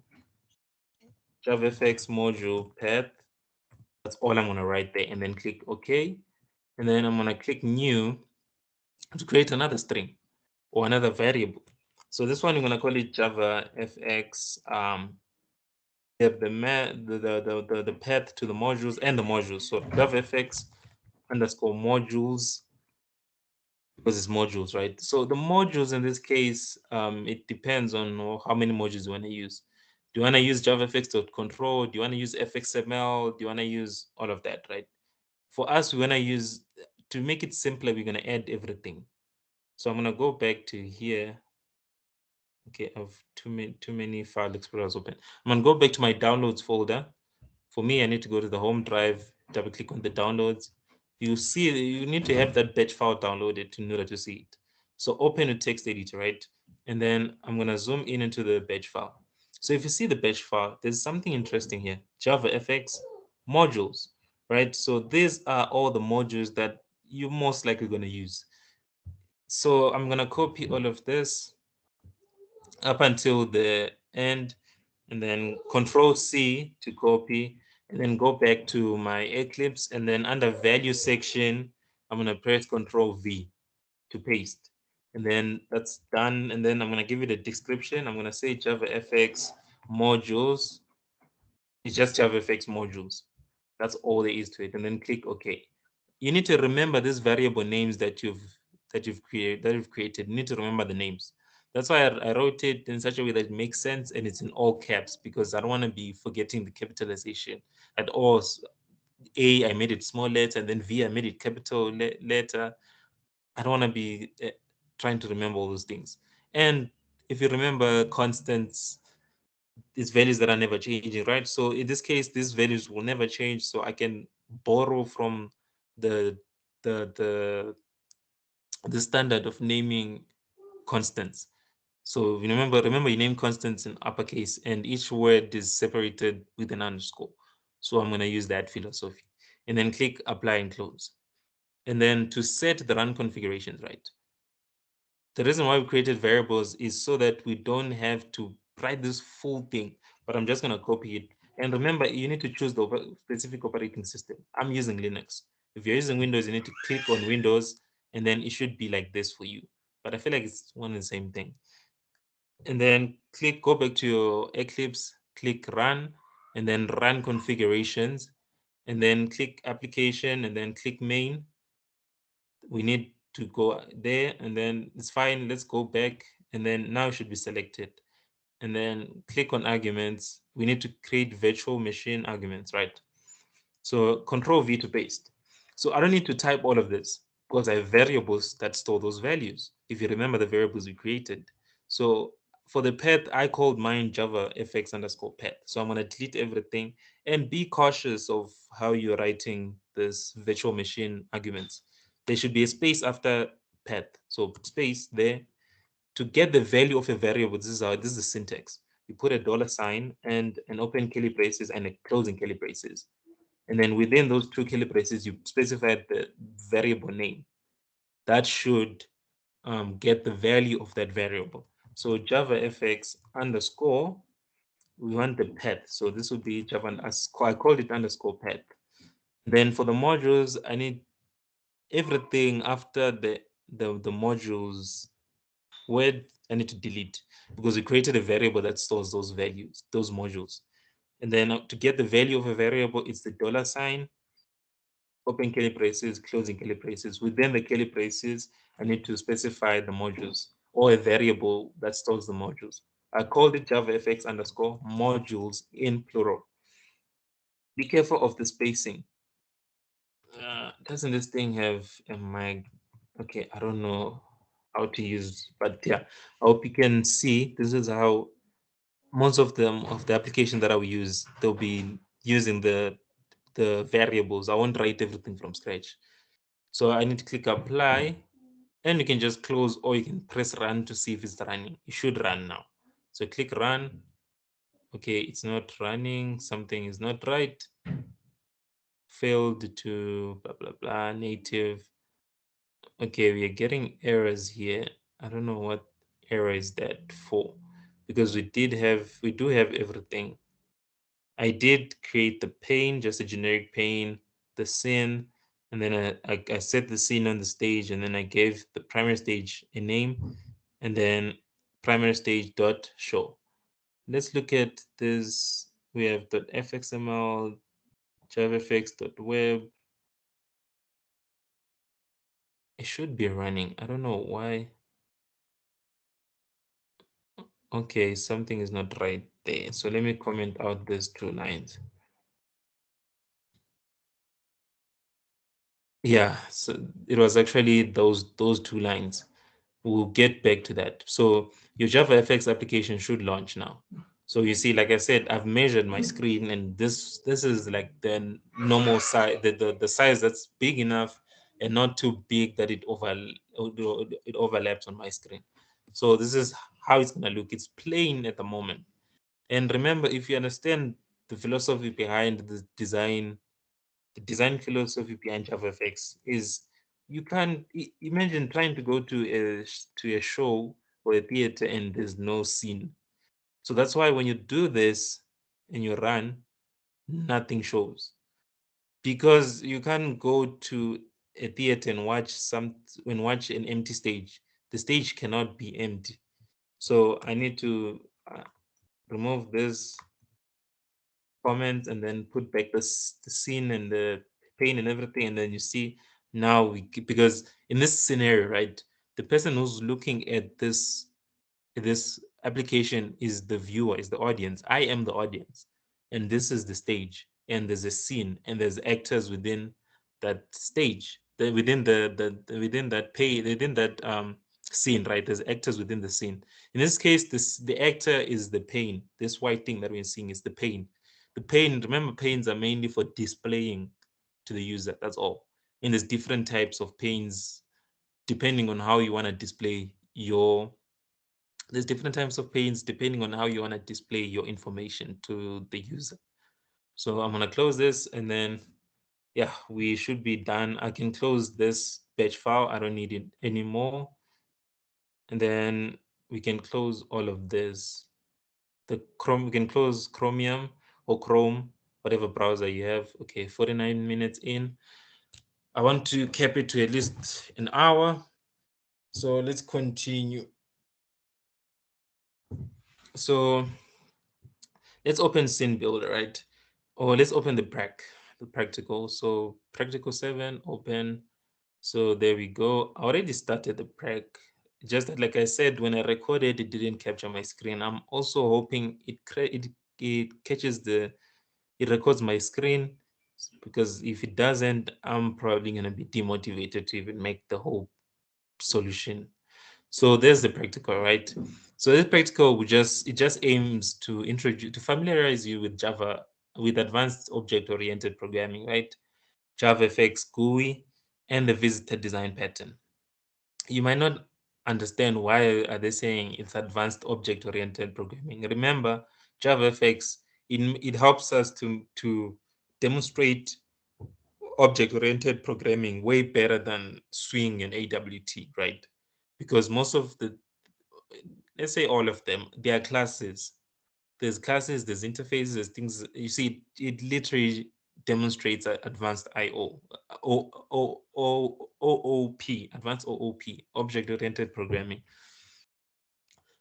JavaFX module path. That's all I'm gonna write there, and then click OK. And then I'm gonna click new to create another string or another variable. So this one, I'm gonna call it JavaFX. The path to the modules and the modules. So JavaFX underscore modules, because it's modules, right? So the modules in this case, it depends on how many modules you want to use. Do you want to use JavaFX.control? Do you want to use FXML? Do you want to use all of that, right? For us, we want to use, to make it simpler, we're going to add everything. So I'm going to go back to here. Okay, I have too many file explorers open. I'm going to go back to my downloads folder. For me, I need to go to the home drive, double click on the downloads. You see, you need to have that batch file downloaded in order to see it. So open a text editor, right? And then I'm going to zoom in into the batch file. So if you see the batch file, there's something interesting here. JavaFX modules, right? So these are all the modules that you're most likely going to use. So I'm going to copy all of this up until the end, and then Control C to copy, and then go back to my Eclipse, and then under value section, I'm gonna press Control V to paste. And then that's done. And then I'm gonna give it a description. I'm gonna say JavaFX modules. It's just JavaFX modules. That's all there is to it. And then click OK. You need to remember these variable names that you've created. You need to remember the names. That's why I wrote it in such a way that it makes sense, and it's in all caps, because I don't want to be forgetting the capitalization at all. A, I made it small letter, and then V, I made it capital letter. I don't want to be trying to remember all those things. And if you remember constants, it's values that are never changing, right? So in this case, these values will never change. So I can borrow from the the the the standard of naming constants. So remember you name constants in uppercase, and each word is separated with an underscore. So I'm going to use that philosophy, and then click apply and close. And then to set the run configurations, right? The reason why we created variables is so that we don't have to write this full thing, but I'm just going to copy it. And remember, you need to choose the specific operating system. I'm using Linux. If you're using Windows, you need to click on Windows, and then it should be like this for you. But I feel like it's one and the same thing. And then go back to your Eclipse, click run, and then run configurations, and then click application, and then click main. We need to go there, and then it's fine. Let's go back, and then now it should be selected. And then click on arguments. We need to create virtual machine arguments, right? So Control V to paste. So I don't need to type all of this, because I have variables that store those values, if you remember the variables we created. So for the path, I called mine JavaFX underscore path. So I'm going to delete everything, and be cautious of how you're writing this virtual machine arguments. There should be a space after path. So space there. To get the value of a variable, this is the syntax. You put a $sign and an open curly braces and a closing curly braces. And then within those two curly braces, you specify the variable name. That should get the value of that variable. So JavaFX underscore, we want the path. So this would be Java underscore, I called it underscore path. Then for the modules, I need everything after the modules word I need to delete, because we created a variable that stores those values, those modules. And then to get the value of a variable, it's the $sign, open curly braces, closing curly braces. Within the curly braces, I need to specify the modules, or a variable that stores the modules. I called it JavaFX underscore modules in plural. Be careful of the spacing. Doesn't this thing have a mag? Okay, I don't know how to use, but yeah, I hope you can see. This is how most of them of the application that I will use, they'll be using the variables. I won't write everything from scratch. So I need to click apply, and you can just close or you can press run to see if it's running. It should run now. So click run. Okay, it's not running. Something is not right. Failed to blah blah blah native. Okay, we are getting errors here. I don't know what error is that for, because we do have everything. I did create the pane, just a generic pane, the scene, and then I set the scene on the stage, and then I gave the primary stage a name, and then primary stage dot show. Let's look at this. We have .fxml, javafx.web. It should be running. I don't know why. Okay, something is not right there. So let me comment out these 2 lines. Yeah, so it was actually those 2 lines. We'll get back to that. So your JavaFX application should launch now. So you see, like I said, I've measured my screen, and this is like the normal size, the size that's big enough and not too big that it overlaps on my screen. So this is how it's gonna look. It's plain at the moment. And remember, if you understand the philosophy behind the design philosophy behind JavaFX is you can't imagine trying to go to a show or a theater and there's no scene. So that's why when you do this and you run, nothing shows, because you can't go to a theater and watch an empty stage. The stage cannot be empty. So I need to remove this comment and then put back the scene and the pain and everything, and then you see now because in this scenario, right, the person who's looking at this application is the viewer, is the audience. I am the audience, and this is the stage, and there's a scene, and there's actors within that stage, within that scene, right? There's actors within the scene. In this case, the actor is the pane. This white thing that we're seeing is the pane. The pane, remember, panes are mainly for displaying to the user. That's all. And there's different types of panes depending on how you want to display your there's different types of panes depending on how you want to display your information to the user. So I'm going to close this, and then yeah, we should be done. I can close this batch file. I don't need it anymore. And then we can close all of this. We can close Chromium or Chrome, whatever browser you have. Okay, 49 minutes in. I want to cap it to at least an hour. So let's continue. So let's open Scene Builder, right? Or let's open the practical. So practical 7, open. So there we go. I already started the prac. Just that, like I said, when I recorded, it didn't capture my screen. I'm also hoping it catches it records my screen, because if it doesn't, I'm probably gonna be demotivated to even make the whole solution. So there's the practical, right? So this practical it just aims to familiarize you with Java, with advanced object-oriented programming, right? JavaFX GUI and the visitor design pattern. You might not understand why are they saying it's advanced object-oriented programming. Remember, JavaFX it helps us to demonstrate object-oriented programming way better than Swing and AWT, right? Because most of let's say all of them, they are classes. There's classes, there's interfaces, there's things. You see, it literally demonstrates advanced IO, OOP, advanced OOP, object-oriented programming.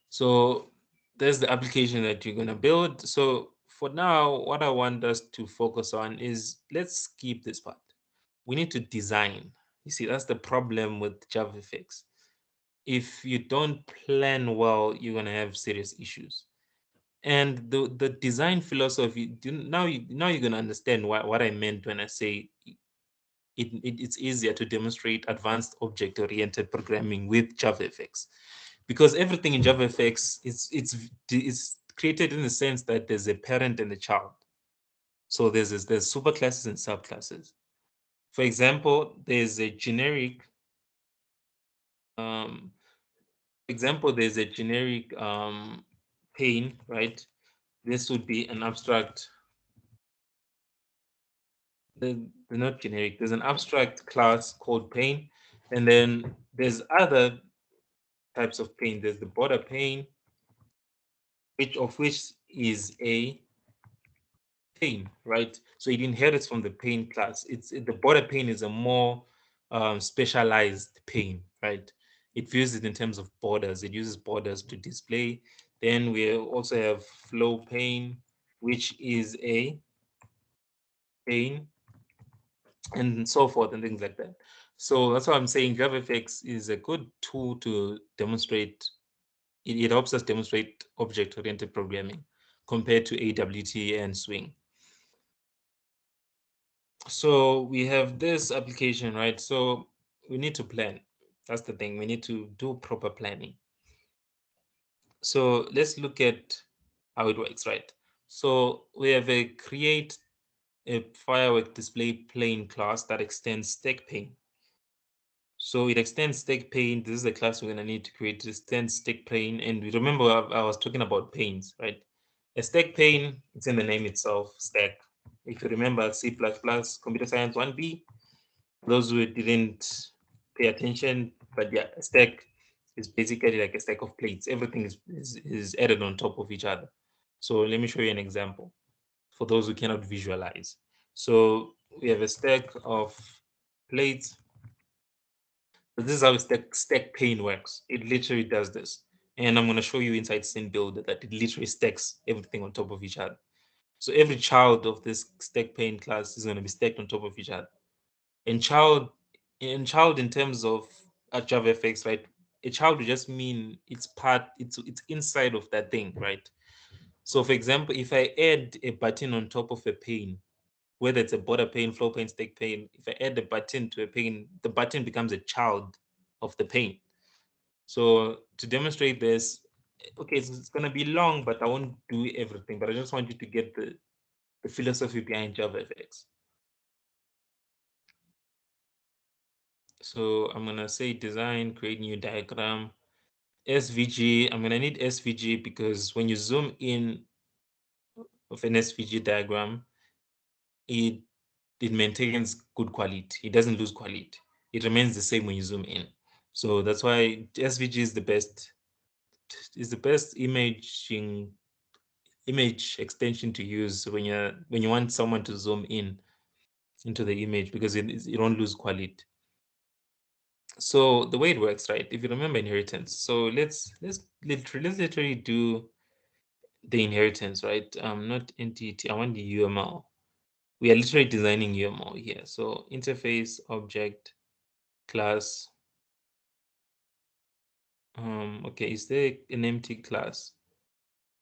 So there's the application that you're gonna build. So for now, what I want us to focus on is, let's skip this part. We need to design. You see, that's the problem with JavaFX. If you don't plan well, you're gonna have serious issues. And the design philosophy, now you're gonna understand what I meant when I say it's easier to demonstrate advanced object-oriented programming with JavaFX, because everything in JavaFX is created in the sense that there's a parent and a child. So there's superclasses and subclasses. For example, there's a generic pane, right? This would be an abstract. They're not generic. There's an abstract class called pane, and then there's other types of pane. There's the border pane, which is a pane, right? So it inherits from the pane class. The border pane is a more specialized pane, right? It views it in terms of borders. It uses borders to display. Then we also have flow pane, which is a pane, and so forth and things like that. So that's why I'm saying JavaFX is a good tool to demonstrate. It helps us demonstrate object-oriented programming compared to AWT and Swing. So we have this application, right? So we need to plan. That's the thing. We need to do proper planning. So let's look at how it works, right? So we have a create a firework display plane class that extends stack pane. So it extends stack pane. This is the class we're gonna need to create to extend stack pane. And we remember I was talking about panes, right? A stack pane, it's in the name itself, stack. If you remember C++, Computer Science 1B, those who didn't pay attention, but yeah, a stack is basically like a stack of plates. Everything is added on top of each other. So let me show you an example for those who cannot visualize. So we have a stack of plates. So this is how stack pane works. It literally does this. And I'm going to show you inside SynBuilder that it literally stacks everything on top of each other. So every child of this stack pane class is going to be stacked on top of each other. And child in terms of JavaFX, right? A child would just mean it's inside of that thing, right? So for example, if I add a button on top of a pane, whether it's a border pane, flow pane, stack pane, if I add a button to a pane, the button becomes a child of the pane. So to demonstrate this, okay, it's gonna be long, but I won't do everything, but I just want you to get the philosophy behind JavaFX. So I'm gonna say design, create new diagram, SVG. I'm gonna need SVG because when you zoom in of an SVG diagram, it maintains good quality. It doesn't lose quality. It remains the same when you zoom in. So that's why SVG is the best. Is the best image extension to use when you want someone to zoom in into the image because it won't lose quality. So the way it works, right? If you remember inheritance, so let's literally do the inheritance, right? Not entity. I want the UML. We are literally designing UML here. So interface object class. Okay, is there an empty class?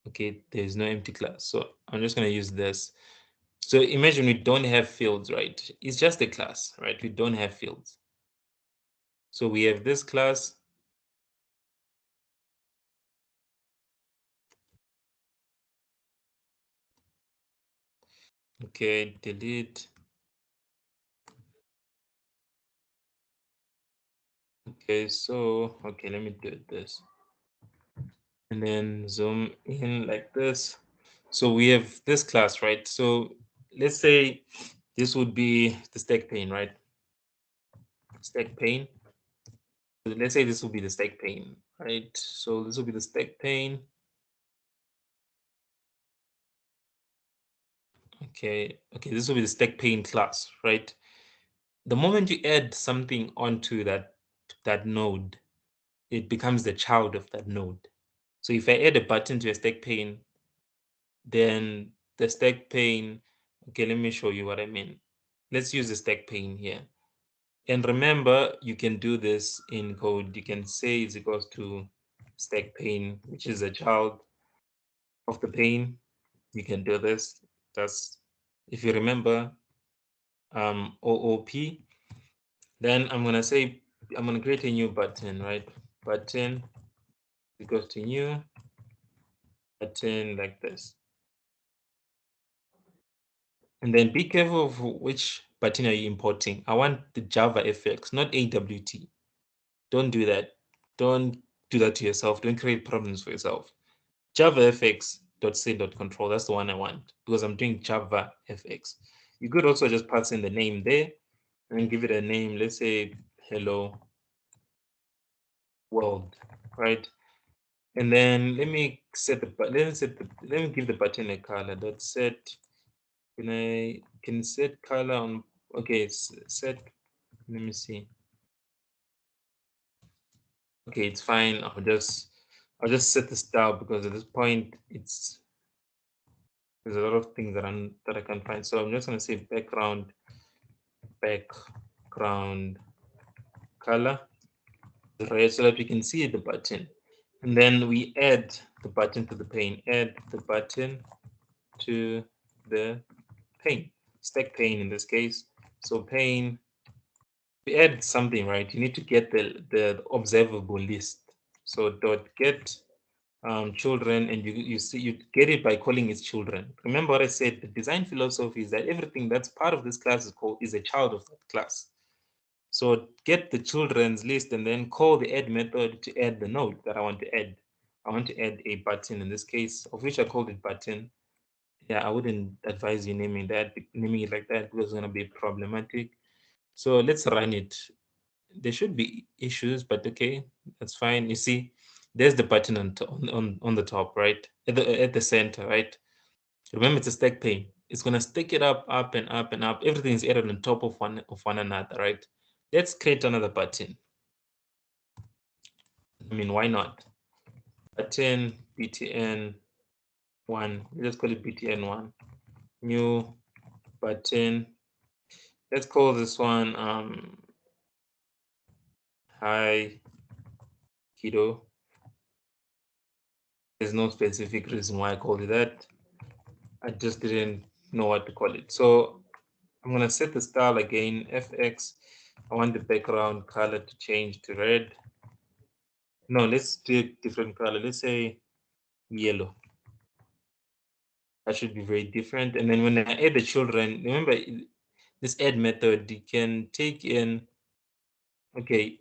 Okay, there's no empty class. So I'm just gonna use this. So imagine we don't have fields, right? It's just a class, right? We don't have fields. So we have this class. Okay, delete. Okay, so, okay, let me do this. And then zoom in like this. So we have this class, right? So let's say this would be the stack pane, right? Stack pane. Let's say this will be the stack pane, right? So this will be the stack pane. Okay, this will be the stack pane class, right? The moment you add something onto that node, it becomes the child of that node. So if I add a button to a stack pane, then the stack pane, okay, let me show you what I mean. Let's use the stack pane here. And remember, you can do this in code. You can say it's equals to stack pane, which is a child of the pane. You can do this. That's, if you remember, OOP. Then I'm gonna say, I'm gonna create a new button, right? Button equals to new button like this. And then be careful of which button are you importing? I want the Java FX, not AWT. Don't do that. Don't do that to yourself. Don't create problems for yourself. Java FX.say.control. That's the one I want because I'm doing Java FX. You could also just pass in the name there and give it a name. Let's say hello world, right? And then let me give the button a color. Dot set. Can set color on? Okay, set. Let me see. Okay, it's fine. I'll just set the style because at this point there's a lot of things that I can find. So I'm just gonna say background color, right? So that we can see the button. And then we add the button to the pane. Add the button to the pane. Stack pane in this case. So pane, we add something, right? You need to get the observable list. So dot get children, and you see you get it by calling it children. Remember what I said, the design philosophy is that everything that's part of this class is a child of that class. So get the children's list and then call the add method to add the node that I want to add. I want to add a button in this case, of which I called it button. Yeah, I wouldn't advise you naming it like that because it's gonna be problematic. So let's run it. There should be issues, but okay, that's fine. You see, there's the button on the top, right? At the center, right? Remember, it's a stack pane. It's gonna stack it up and up and up. Everything is added on top of one another, right? Let's create another button. I mean, why not? Button btn one. Let's call it btn one. New button. Let's call this one hi kiddo. There's no specific reason why I called it that. I just didn't know what to call it. So I'm gonna set the style again, FX. I want the background color to change to red. No, let's do a different color. Let's say yellow. That should be very different. And then when I add the children, remember this add method, you can take in, okay,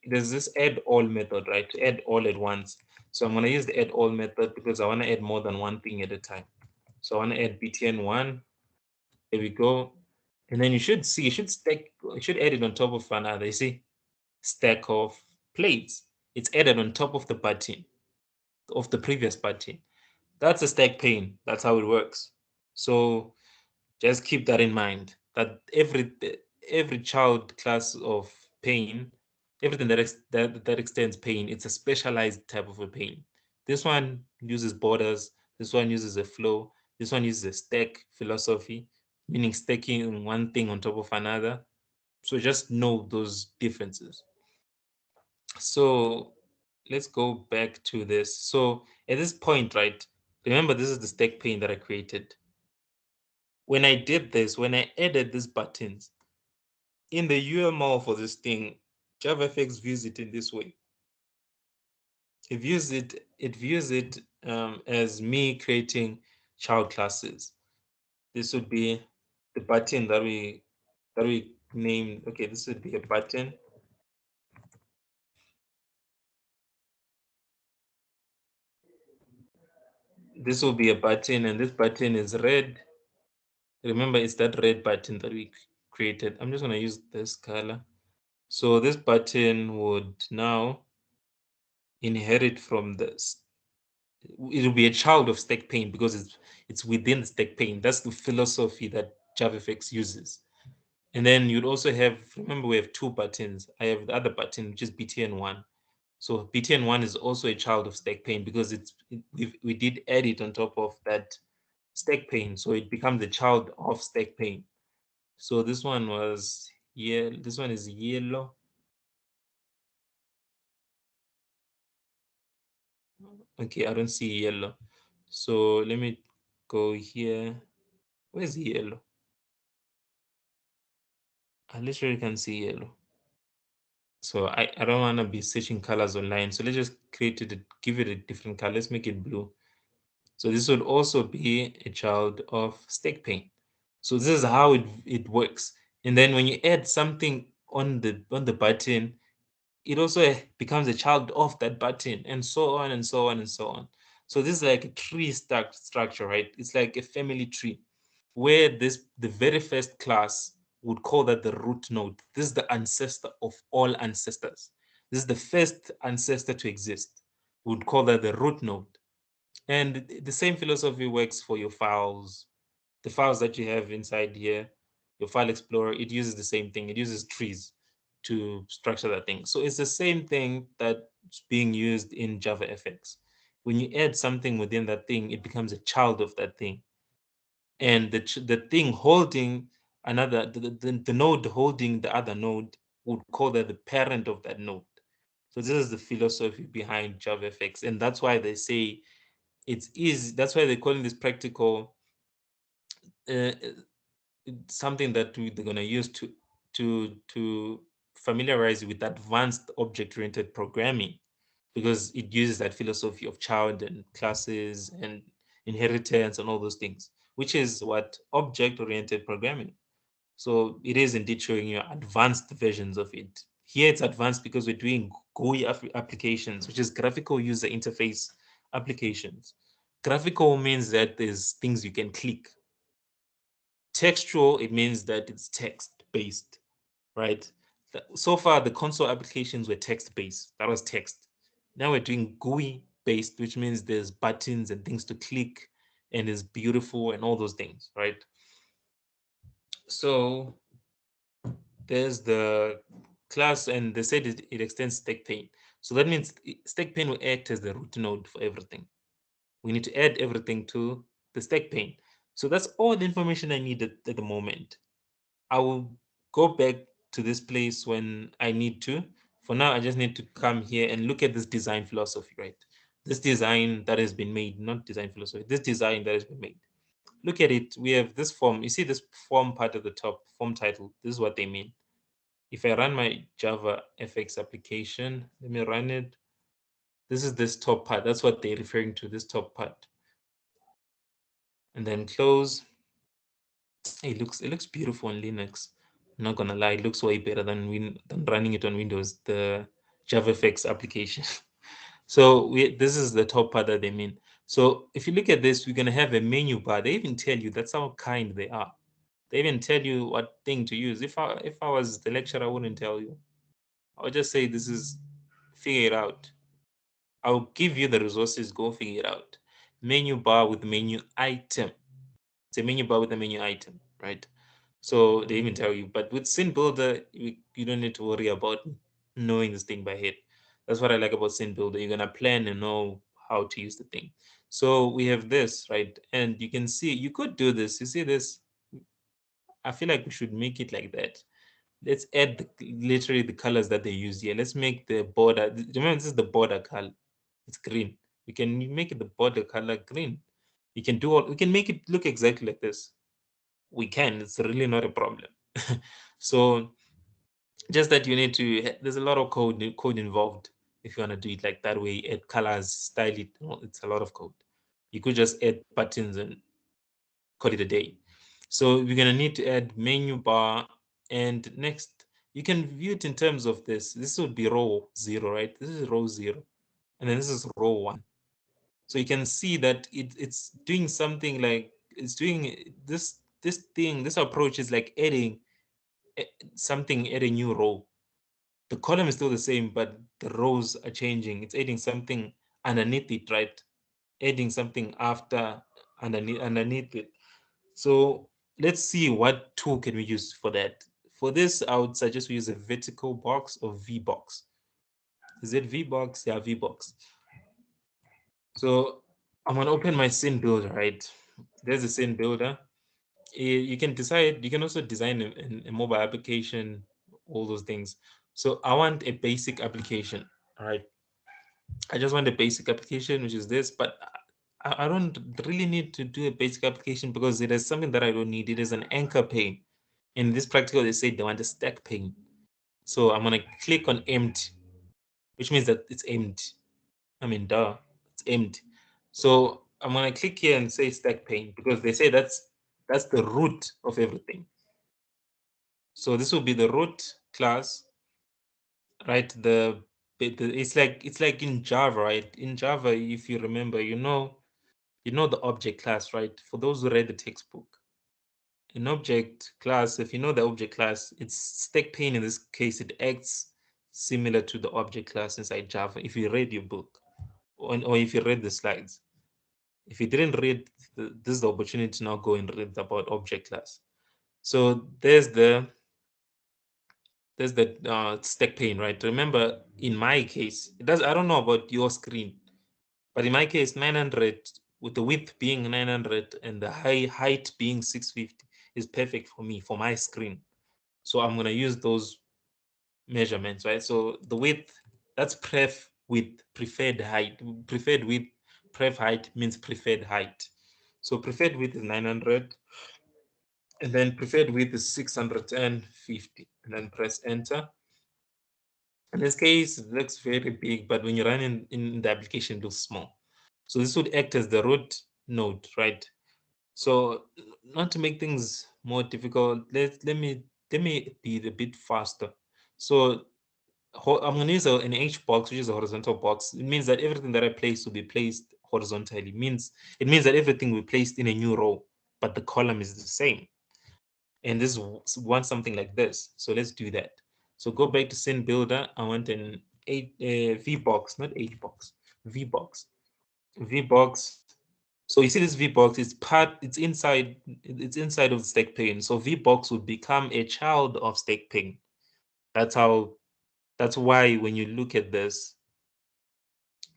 there's this add all method, right? To add all at once. So I'm gonna use the add all method because I wanna add more than one thing at a time. So I wanna add btn1, there we go. And then you should add it on top of another, you see? Stack of plates. It's added on top of the button, of the previous button. That's a stack pane. That's how it works. So just keep that in mind, that every child class of pane, everything that extends pane, it's a specialized type of a pane. This one uses borders, this one uses a flow, this one uses a stack philosophy, meaning stacking one thing on top of another. So just know those differences. So let's go back to this. So at this point, right, remember this is the stack pane that I created. When I did this, when I added these buttons, in the UML for this thing, JavaFX views it in this way. It views it as me creating child classes. This would be the button that we named. Okay, this would be a button. This will be a button, and this button is red. Remember, it's that red button that we created. I'm just gonna use this color. So this button would now inherit from this. It'll be a child of stack pane because it's within the stack pane. That's the philosophy that JavaFX uses. And then you'd also have, remember, we have two buttons. I have the other button, which is btn1. So btn1 is also a child of stack pane because we did add it on top of that stack pane, so it becomes the child of stack pane. So this one was yeah, this one is yellow. Okay, I don't see yellow. So let me go here. Where's yellow? I literally can see yellow. So I don't want to be searching colors online. So let's just give it a different color. Let's make it blue. So this would also be a child of stack pane. So this is how it works. And then when you add something on the button, it also becomes a child of that button, and so on and so on and so on. So this is like a tree structure, right? It's like a family tree where the very first class would call that the root node. This is the ancestor of all ancestors. This is the first ancestor to exist. We would call that the root node. And the same philosophy works for your files. The files that you have inside here, your file explorer, it uses the same thing. It uses trees to structure that thing. So it's the same thing that's being used in JavaFX. When you add something within that thing, it becomes a child of that thing. And the thing holding another, the node holding the other node would call that the parent of that node. So this is the philosophy behind JavaFX. And that's why they say it's easy. That's why they're calling this practical, uh, something that they're gonna use to familiarize you with advanced object-oriented programming, because it uses that philosophy of child and classes and inheritance and all those things, which is what object-oriented programming. So it is indeed showing you advanced versions of it. Here it's advanced because we're doing GUI applications, which is graphical user interface applications. Graphical means that there's things you can click. Textual, it means that it's text based, right? So far, the console applications were text based. That was text. Now we're doing GUI based, which means there's buttons and things to click and it's beautiful and all those things, right? So there's the class, and they said it extends stack pane. So that means stack pane will act as the root node for everything. We need to add everything to the stack pane. So that's all the information I need at the moment. I will go back to this place when I need to. For now, I just need to come here and look at this design philosophy, right? This design that has been made, not design philosophy, this design that has been made. Look at it. We have this form. You see this form part at the top, form title. This is what they mean. If I run my Java FX application, let me run it. This is this top part. That's what they're referring to, this top part. And then close. It looks beautiful on Linux. I'm not gonna lie, it looks way better than running it on Windows, the JavaFX application. So this is the top part that they mean. So if you look at this, we're gonna have a menu bar. They even tell you that's how kind they are. They even tell you what thing to use. If I was the lecturer, I wouldn't tell you. I would just say this is, figure it out. I'll give you the resources, go figure it out. Menu bar with menu item. It's a menu bar with a menu item, right? So they even tell you. But with Scene Builder, you don't need to worry about knowing this thing by head. That's what I like about Scene Builder. You're gonna plan and know how to use the thing. So we have this, right? And you can see you could do this. You see this? I feel like we should make it like that. Let's add literally the colors that they use here. Let's make the border. Remember, this is the border color. It's green. We can make it the border color green. You can do all. We can make it look exactly like this. We can. It's really not a problem. So just that you need to. There's a lot of code involved if you want to do it like that way. Add colors, style it. It's a lot of code. You could just add buttons and call it a day. So we're gonna need to add menu bar, and next you can view it in terms of this. This would be row 0, right? This is row 0, and then this is row 1. So you can see that it's doing something like it's doing this thing. This approach is like adding something at a new row. The column is still the same, but the rows are changing. It's adding something underneath it, right? Adding something after underneath it. So let's see what tool can we use for that. For this, I would suggest we use a vertical box or VBox. Is it VBox? Yeah, VBox. So I'm gonna open my scene builder, right? There's a scene builder. You can decide, you can also design a mobile application, all those things. So I want a basic application, all right? I just want a basic application, which is this, but I don't really need to do a basic application because it is something that I don't need. It is an anchor pane. In this practical, they say they want a stack pane. So I'm gonna click on empty, which means that it's empty. I mean, duh, it's empty. So I'm gonna click here and say stack pane because they say that's the root of everything. So this will be the root class, right? It's like in Java, right? In Java, if you remember, you know the object class, right? For those who read the textbook, an object class, if you know the object class, it's stack pane. In this case, it acts similar to the object class inside Java. If you read your book, or if you read the slides, if you didn't read, this is the opportunity to now go and read about object class. So there's the stack pane, right? Remember, in my case, it does. I don't know about your screen, but in my case, 900 with the width being 900 and the height being 650 is perfect for me for my screen. So I'm gonna use those measurements, right? So the width, that's pref width, preferred height. Preferred width, pref height means preferred height. So preferred width is 900, and then preferred width is 650, and then press enter. In this case, it looks very big, but when you run in the application, it looks small. So this would act as the root node, right? So not to make things more difficult, let me be a bit faster. So I'm going to use an H box, which is a horizontal box. It means that everything that I place will be placed horizontally. It means that everything will be placed in a new row, but the column is the same. And this wants something like this. So let's do that. So go back to Scene Builder. I want an V box, not H box, V box, V box. So you see this V box is it's inside of the stack pane. So V box would become a child of stack pane. That's why when you look at this,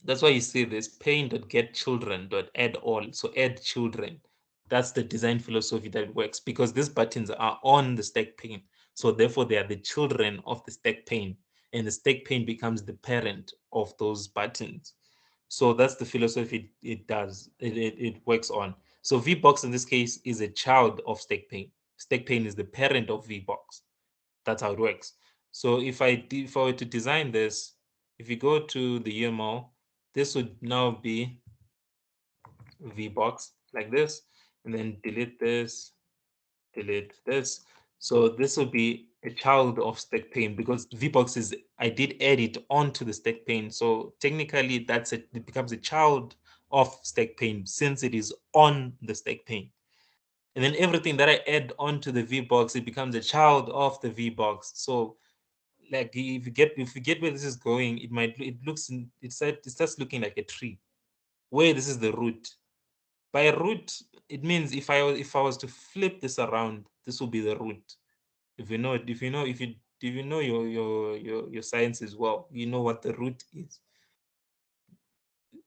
that's why you see this pane.getChildren.add all. So add children. That's the design philosophy that works because these buttons are on the stack pane. So therefore, they are the children of the stack pane, and the stack pane becomes the parent of those buttons. So that's the philosophy it does. It works on. So VBox in this case is a child of stack pane. Stack pane is the parent of VBox. That's how it works. So if I were to design this, if you go to the UML, this would now be VBox like this, and then delete this, delete this. So this will be a child of stack pane because VBox is, I did add it onto the stack pane. So technically it becomes a child of stack pane since it is on the stack pane. And then everything that I add onto the VBox, it becomes a child of the VBox. So like if you get where this is going, it starts looking like a tree. Where this is the root. By root, it means if I was to flip this around, this will be the root. If you know your science as well, you know what the root is.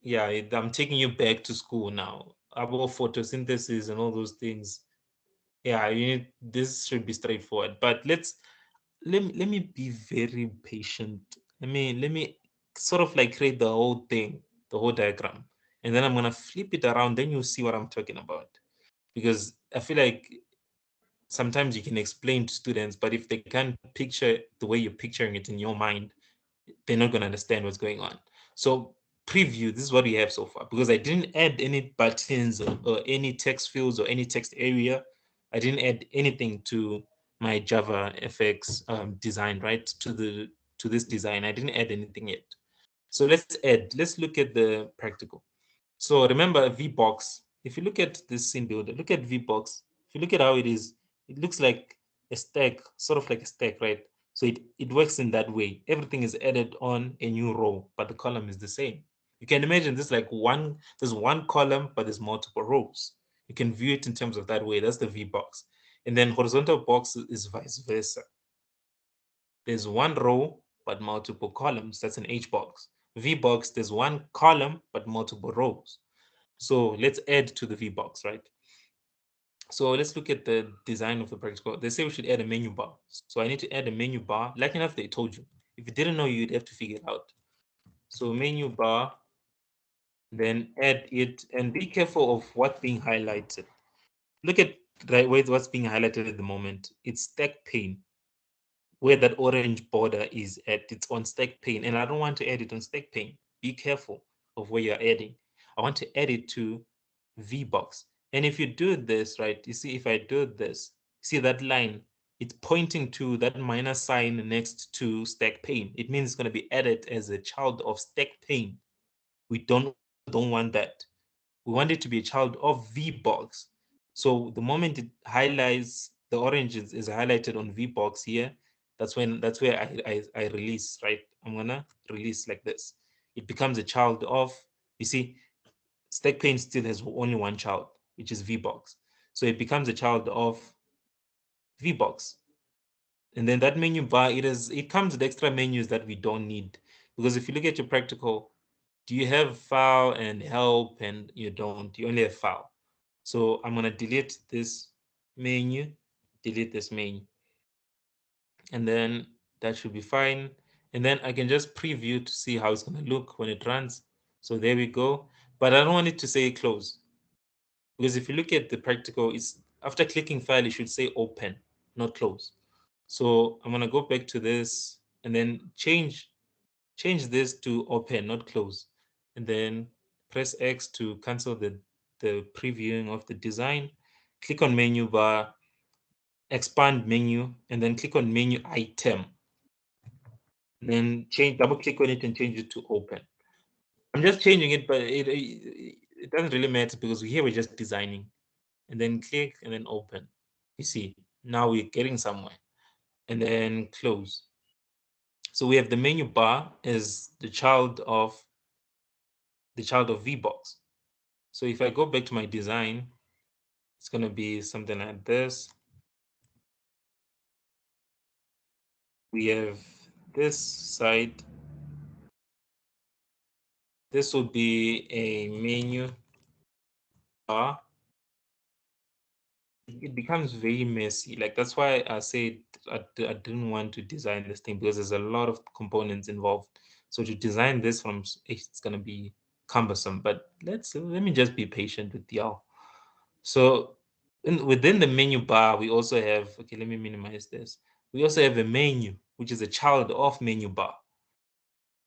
Yeah, I'm taking you back to school now about photosynthesis and all those things. Yeah, this should be straightforward. But let me be very patient. Let me sort of like create the whole thing, the whole diagram, and then I'm gonna flip it around. Then you'll see what I'm talking about. Because I feel like sometimes you can explain to students, but if they can't picture the way you're picturing it in your mind, they're not gonna understand what's going on. So preview, this is what we have so far. Because I didn't add any buttons or any text fields or any text area. I didn't add anything to my Java FX design, right? To this design. I didn't add anything yet. So let's look at the practical. So remember VBox. If you look at this scene builder, look at VBox. If you look at how it is, it looks like a stack, sort of like a stack, right? So it works in that way. Everything is added on a new row, but the column is the same. You can imagine this like there's one column, but there's multiple rows. You can view it in terms of that way. That's the VBox. And then horizontal box is vice versa. There's one row, but multiple columns. That's an H box. V box, there's one column, but multiple rows. So let's add to the V box, right? So let's look at the design of the practical. They say we should add a menu bar. So I need to add a menu bar. Like enough, they told you. If you didn't know, you'd have to figure it out. So menu bar, then add it, and be careful of what's being highlighted. Look at what's being highlighted at the moment. It's stack pane. Where that orange border is at, it's on stack pane, and I don't want to add it on stack pane. Be careful of where you're adding. I want to add it to VBox. And if you do this, right, you see if I do this, see that line, it's pointing to that minus sign next to stack pane. It means it's going to be added as a child of stack pane. We don't want that. We want it to be a child of VBox. So the moment it highlights, the orange is highlighted on VBox here, that's where I release, right? I'm gonna release like this. It becomes a child of, you see, stack pane still has only one child, which is VBox. So it becomes a child of VBox. And then that menu bar, it comes with extra menus that we don't need. Because if you look at your practical, do you have file and help? And you don't, you only have file. So I'm gonna delete this menu, and then that should be fine. And then I can just preview to see how it's gonna look when it runs. So there we go. But I don't want it to say close, because if you look at the practical, it's after clicking file, it should say open, not close. So I'm gonna go back to this and then change this to open, not close, and then press X to cancel the previewing of the design. Click on menu bar, expand menu, and then click on menu item. And then double click on it and change it to open. I'm just changing it, but it doesn't really matter because here we're just designing. And then click and then open. You see, now we're getting somewhere. And then close. So we have the menu bar as the child of VBox. So if I go back to my design, it's going to be something like this. We have this side. This would be a menu bar. It becomes very messy. Like, that's why I said I didn't want to design this thing, because there's a lot of components involved. So to design this from, it's going to be cumbersome. But let me just be patient with y'all. So within the menu bar, we also have, okay, let me minimize this. We also have a menu, which is a child of menu bar.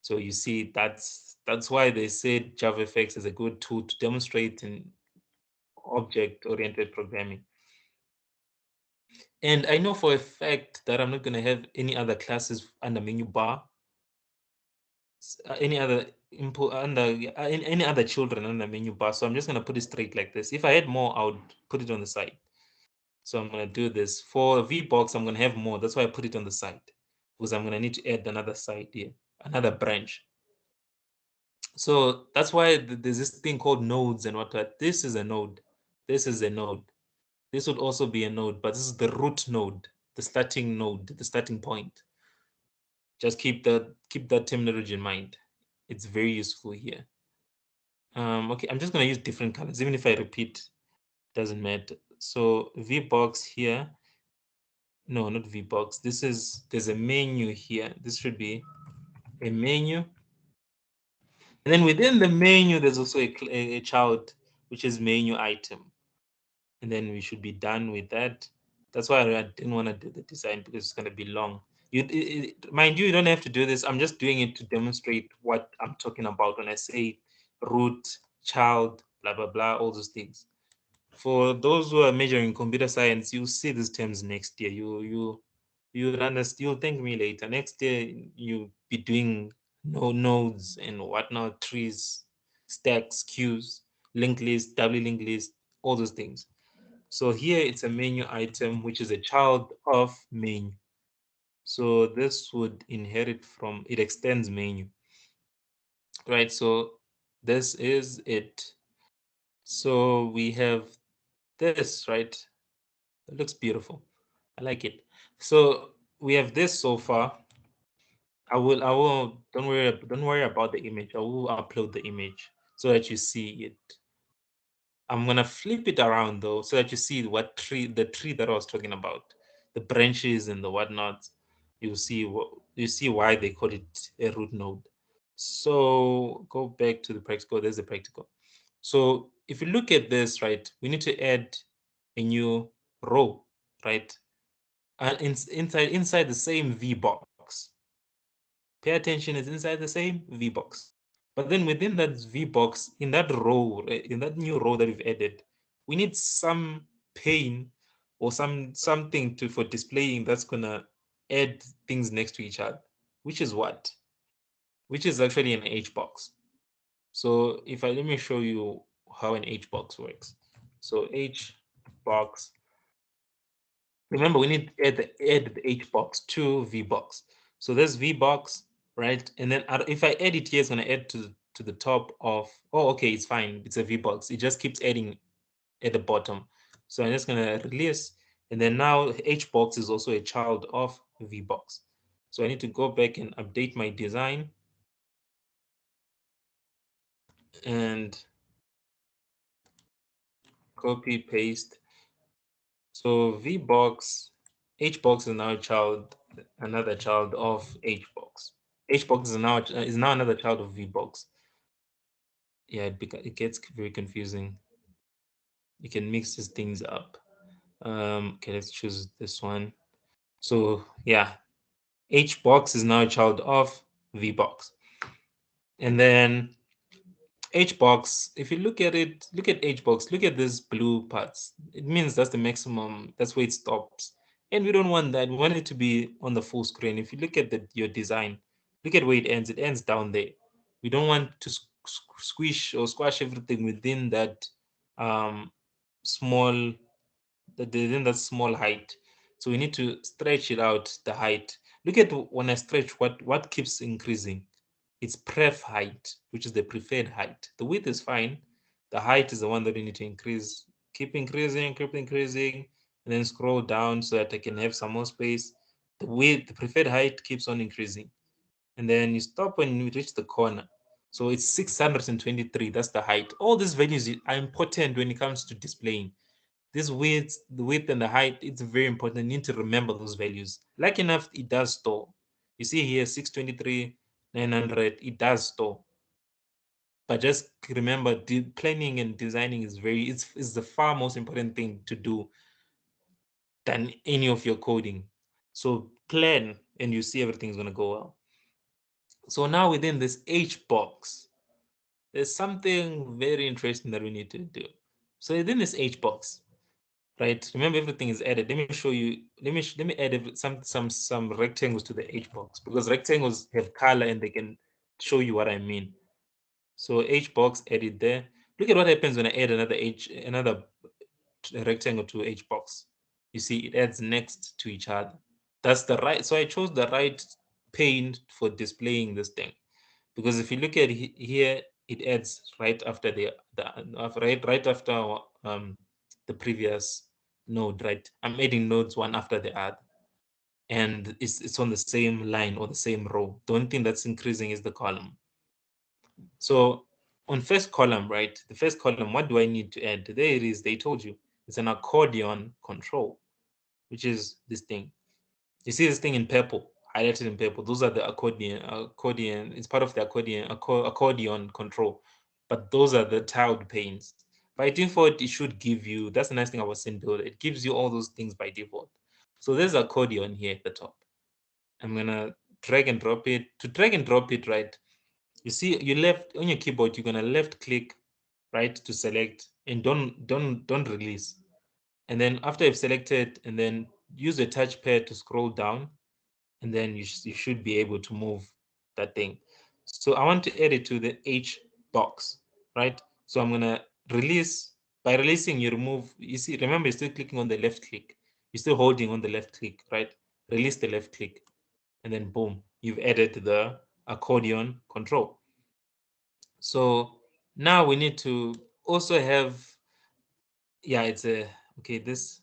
So you see, that's why they said JavaFX is a good tool to demonstrate in object-oriented programming. And I know for a fact that I'm not going to have any other classes under menu bar, any other input under any other children under menu bar. So I'm just going to put it straight like this. If I had more, I would put it on the side. So I'm going to do this. For VBox, I'm going to have more. That's why I put it on the side, because I'm going to need to add another side here, another branch. So that's why there's this thing called nodes and whatnot. This is a node. This is a node. This would also be a node, but this is the root node, the starting point. Just keep that terminology in mind. It's very useful here. Okay, I'm just going to use different colors. Even if I repeat, doesn't matter. So VBox here. No, not VBox. There's a menu here. This should be a menu. And then within the menu, there's also a child, which is menu item. And then we should be done with that. That's why I didn't want to do the design, because it's going to be long. Mind you, you don't have to do this. I'm just doing it to demonstrate what I'm talking about when I say root, child, blah, blah, blah, all those things. For those who are majoring in computer science, you'll see these terms next year. You'll understand. You'll thank me later. Next year, you'll be doing nodes and whatnot, trees, stacks, queues, linked list, doubly linked list, all those things. So here it's a menu item, which is a child of menu. So this would inherit from, it extends menu, right? So this is it. So we have this, right? It looks beautiful. I like it. So we have this so far. I will, don't worry about the image. I will upload the image so that you see it. I'm gonna flip it around though, so that you see the tree that I was talking about, the branches and the whatnot. You see why they call it a root node. So go back to the practical. There's the practical. So if you look at this, right, we need to add a new row, right? And inside the same VBox. Pay attention, it's inside the same VBox. But then within that VBox, in that row, in that new row that we've added, we need some pane or something for displaying that's gonna add things next to each other, which is what? Which is actually an H box. So if let me show you how an H box works. So H box, remember we need to add the H box to V box. So there's V box, right? And then if I add it here, it's gonna add to the top of, oh, okay, it's fine. It's a V box. It just keeps adding at the bottom. So I'm just gonna release, and then now H box is also a child of V box. So I need to go back and update my design and copy paste. So V box, H box is now another child of H box. H box is now another child of V box. Yeah, it gets very confusing. You can mix these things up. Okay, let's choose this one. So yeah, H box is now a child of V box. And then H box, if you look at it, look at H box, look at these blue parts. It means that's the maximum, that's where it stops. And we don't want that. We want it to be on the full screen. If you look at your design, look at where it ends down there. We don't want to squish or squash everything within that um, small, within that small height. So we need to stretch it out, the height. Look at when I stretch, what keeps increasing? It's pref height, which is the preferred height. The width is fine. The height is the one that we need to increase. Keep increasing, and then scroll down so that I can have some more space. The width, the preferred height keeps on increasing. And then you stop when you reach the corner. So it's 623, that's the height. All these values are important when it comes to displaying. This width, the width and the height, it's very important. You need to remember those values. Like enough, it does store. You see here, 623, 900, it does store. But just remember, planning and designing is the far most important thing to do than any of your coding. So plan and you see everything's gonna go well. So now within this H box, there's something very interesting that we need to do. So within this H box, right? Remember, everything is added. Let me show you. Let me add some rectangles to the H box, because rectangles have color and they can show you what I mean. So H box added there. Look at what happens when I add another rectangle to H box. You see, it adds next to each other. That's the right. So I chose the right pane for displaying this thing, because if you look at here, it adds right after right after the previous node. Right, I'm adding nodes one after the other, and it's on the same line or the same row. The only thing that's increasing is the column. So on first column, right, the first column, what do I need to add? There it is. They told you it's an accordion control, which is this thing. You see this thing in purple, highlighted in purple. Those are the accordion. It's part of the accordion control, but those are the tiled panes. By default, it should give you. That's the nice thing about SynBuilder. It gives you all those things by default. So there's accordion here at the top. I'm gonna drag and drop it. To drag and drop it, right? You see, you left on your keyboard. You're gonna left click, right, to select, and don't release. And then after you've selected, and then use the touchpad to scroll down, and then you should be able to move that thing. So I want to add it to the H box, right? So I'm gonna release. By releasing, you remove. You see, remember, you're still clicking on the left click. You're still holding on the left click, right? Release the left click, and then boom, you've added the accordion control. So now we need to also have, yeah, it's a okay. This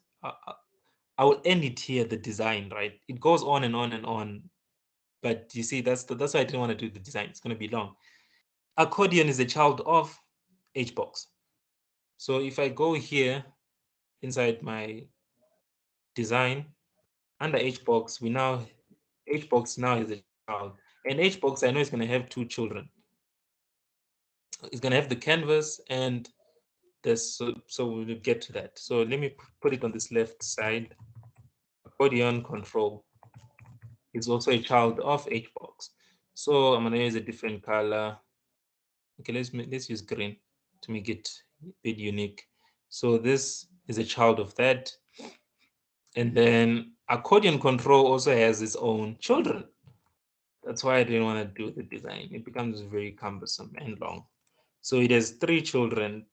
I will end it here. The design, right? It goes on and on and on. But you see, that's why I didn't want to do the design. It's going to be long. Accordion is a child of HBox. So if I go here inside my design under HBox, HBox now is a child. And HBox, I know it's going to have two children. It's going to have the canvas and this. So we'll get to that. So let me put it on this left side. Accordion control is also a child of HBox. So I'm going to use a different color. Okay, let's use green to make it a bit unique. So this is a child of that. And then accordion control also has its own children. That's why I didn't want to do the design. It becomes very cumbersome and long. So it has 3 children,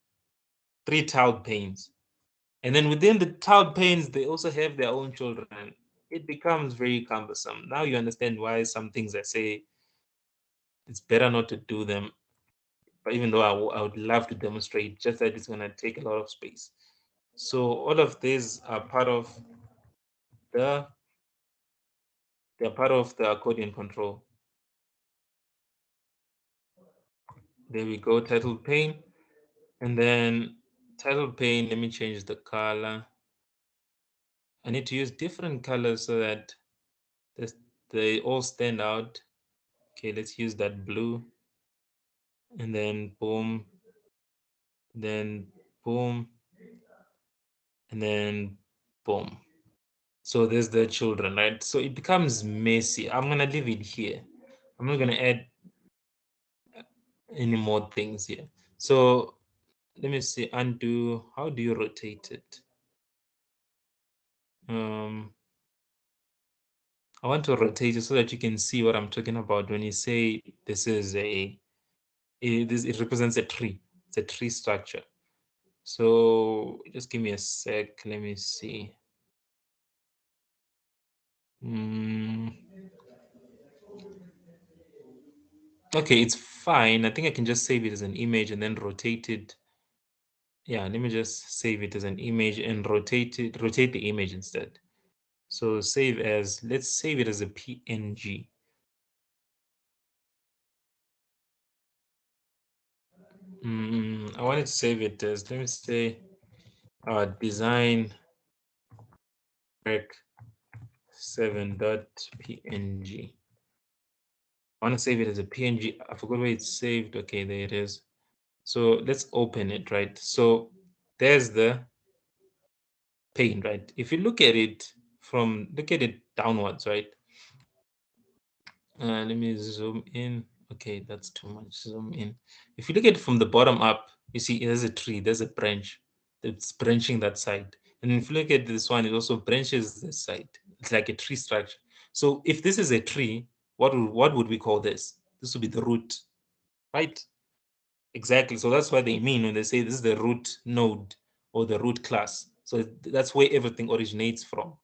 3 tiled panes. And then within the tiled panes, they also have their own children. It becomes very cumbersome. Now you understand why some things I say it's better not to do them. But even though I would love to demonstrate, just that it's going to take a lot of space. So all of these are part of the they're part of the accordion control. There we go, title pane. And then title pane, let me change the color. I need to use different colors so that they all stand out. Okay, let's use that blue. And then boom, then boom, and then boom. So there's the children, right? So it becomes messy. I'm gonna leave it here. I'm not gonna add any more things here. So let me see, undo. How do you rotate it? I want to rotate it so that you can see what I'm talking about when you say this is it represents a tree. It's a tree structure. So just give me a sec. Let me see. Okay, it's fine. I think I can just save it as an image and then rotate it. Yeah, let me just save it as an image and rotate the image instead. So save as, let's save it as a PNG. I wanted to save it as, let me say, design rec 7.png. I want to save it as a PNG. I forgot where it's saved. Okay, there it is. So let's open it, right? So there's the pane, right? If you look at it look at it downwards, right? Let me zoom in. Okay, that's too much. Zoom in. If you look at it from the bottom up, you see there's a tree, there's a branch that's branching that side. And if you look at this one, it also branches this side. It's like a tree structure. So if this is a tree, what would we call this? This would be the root, right? Exactly. So that's what they mean when they say this is the root node or the root class. So that's where everything originates from.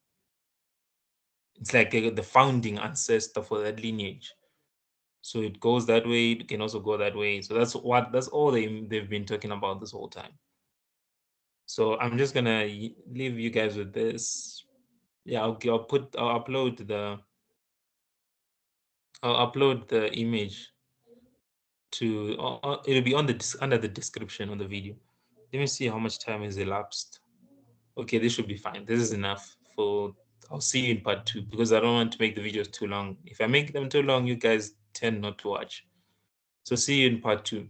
It's like the founding ancestor for that lineage. So it goes that way. It can also go that way. So that's all they've been talking about this whole time. So I'm just gonna leave you guys with this. Yeah, I'll upload the image to it'll be on under the description on the video. Let me see how much time has elapsed. Okay, this should be fine. This is enough for. I'll see you in part 2 because I don't want to make the videos too long. If I make them too long, you guys tend not to watch. So see you in part 2.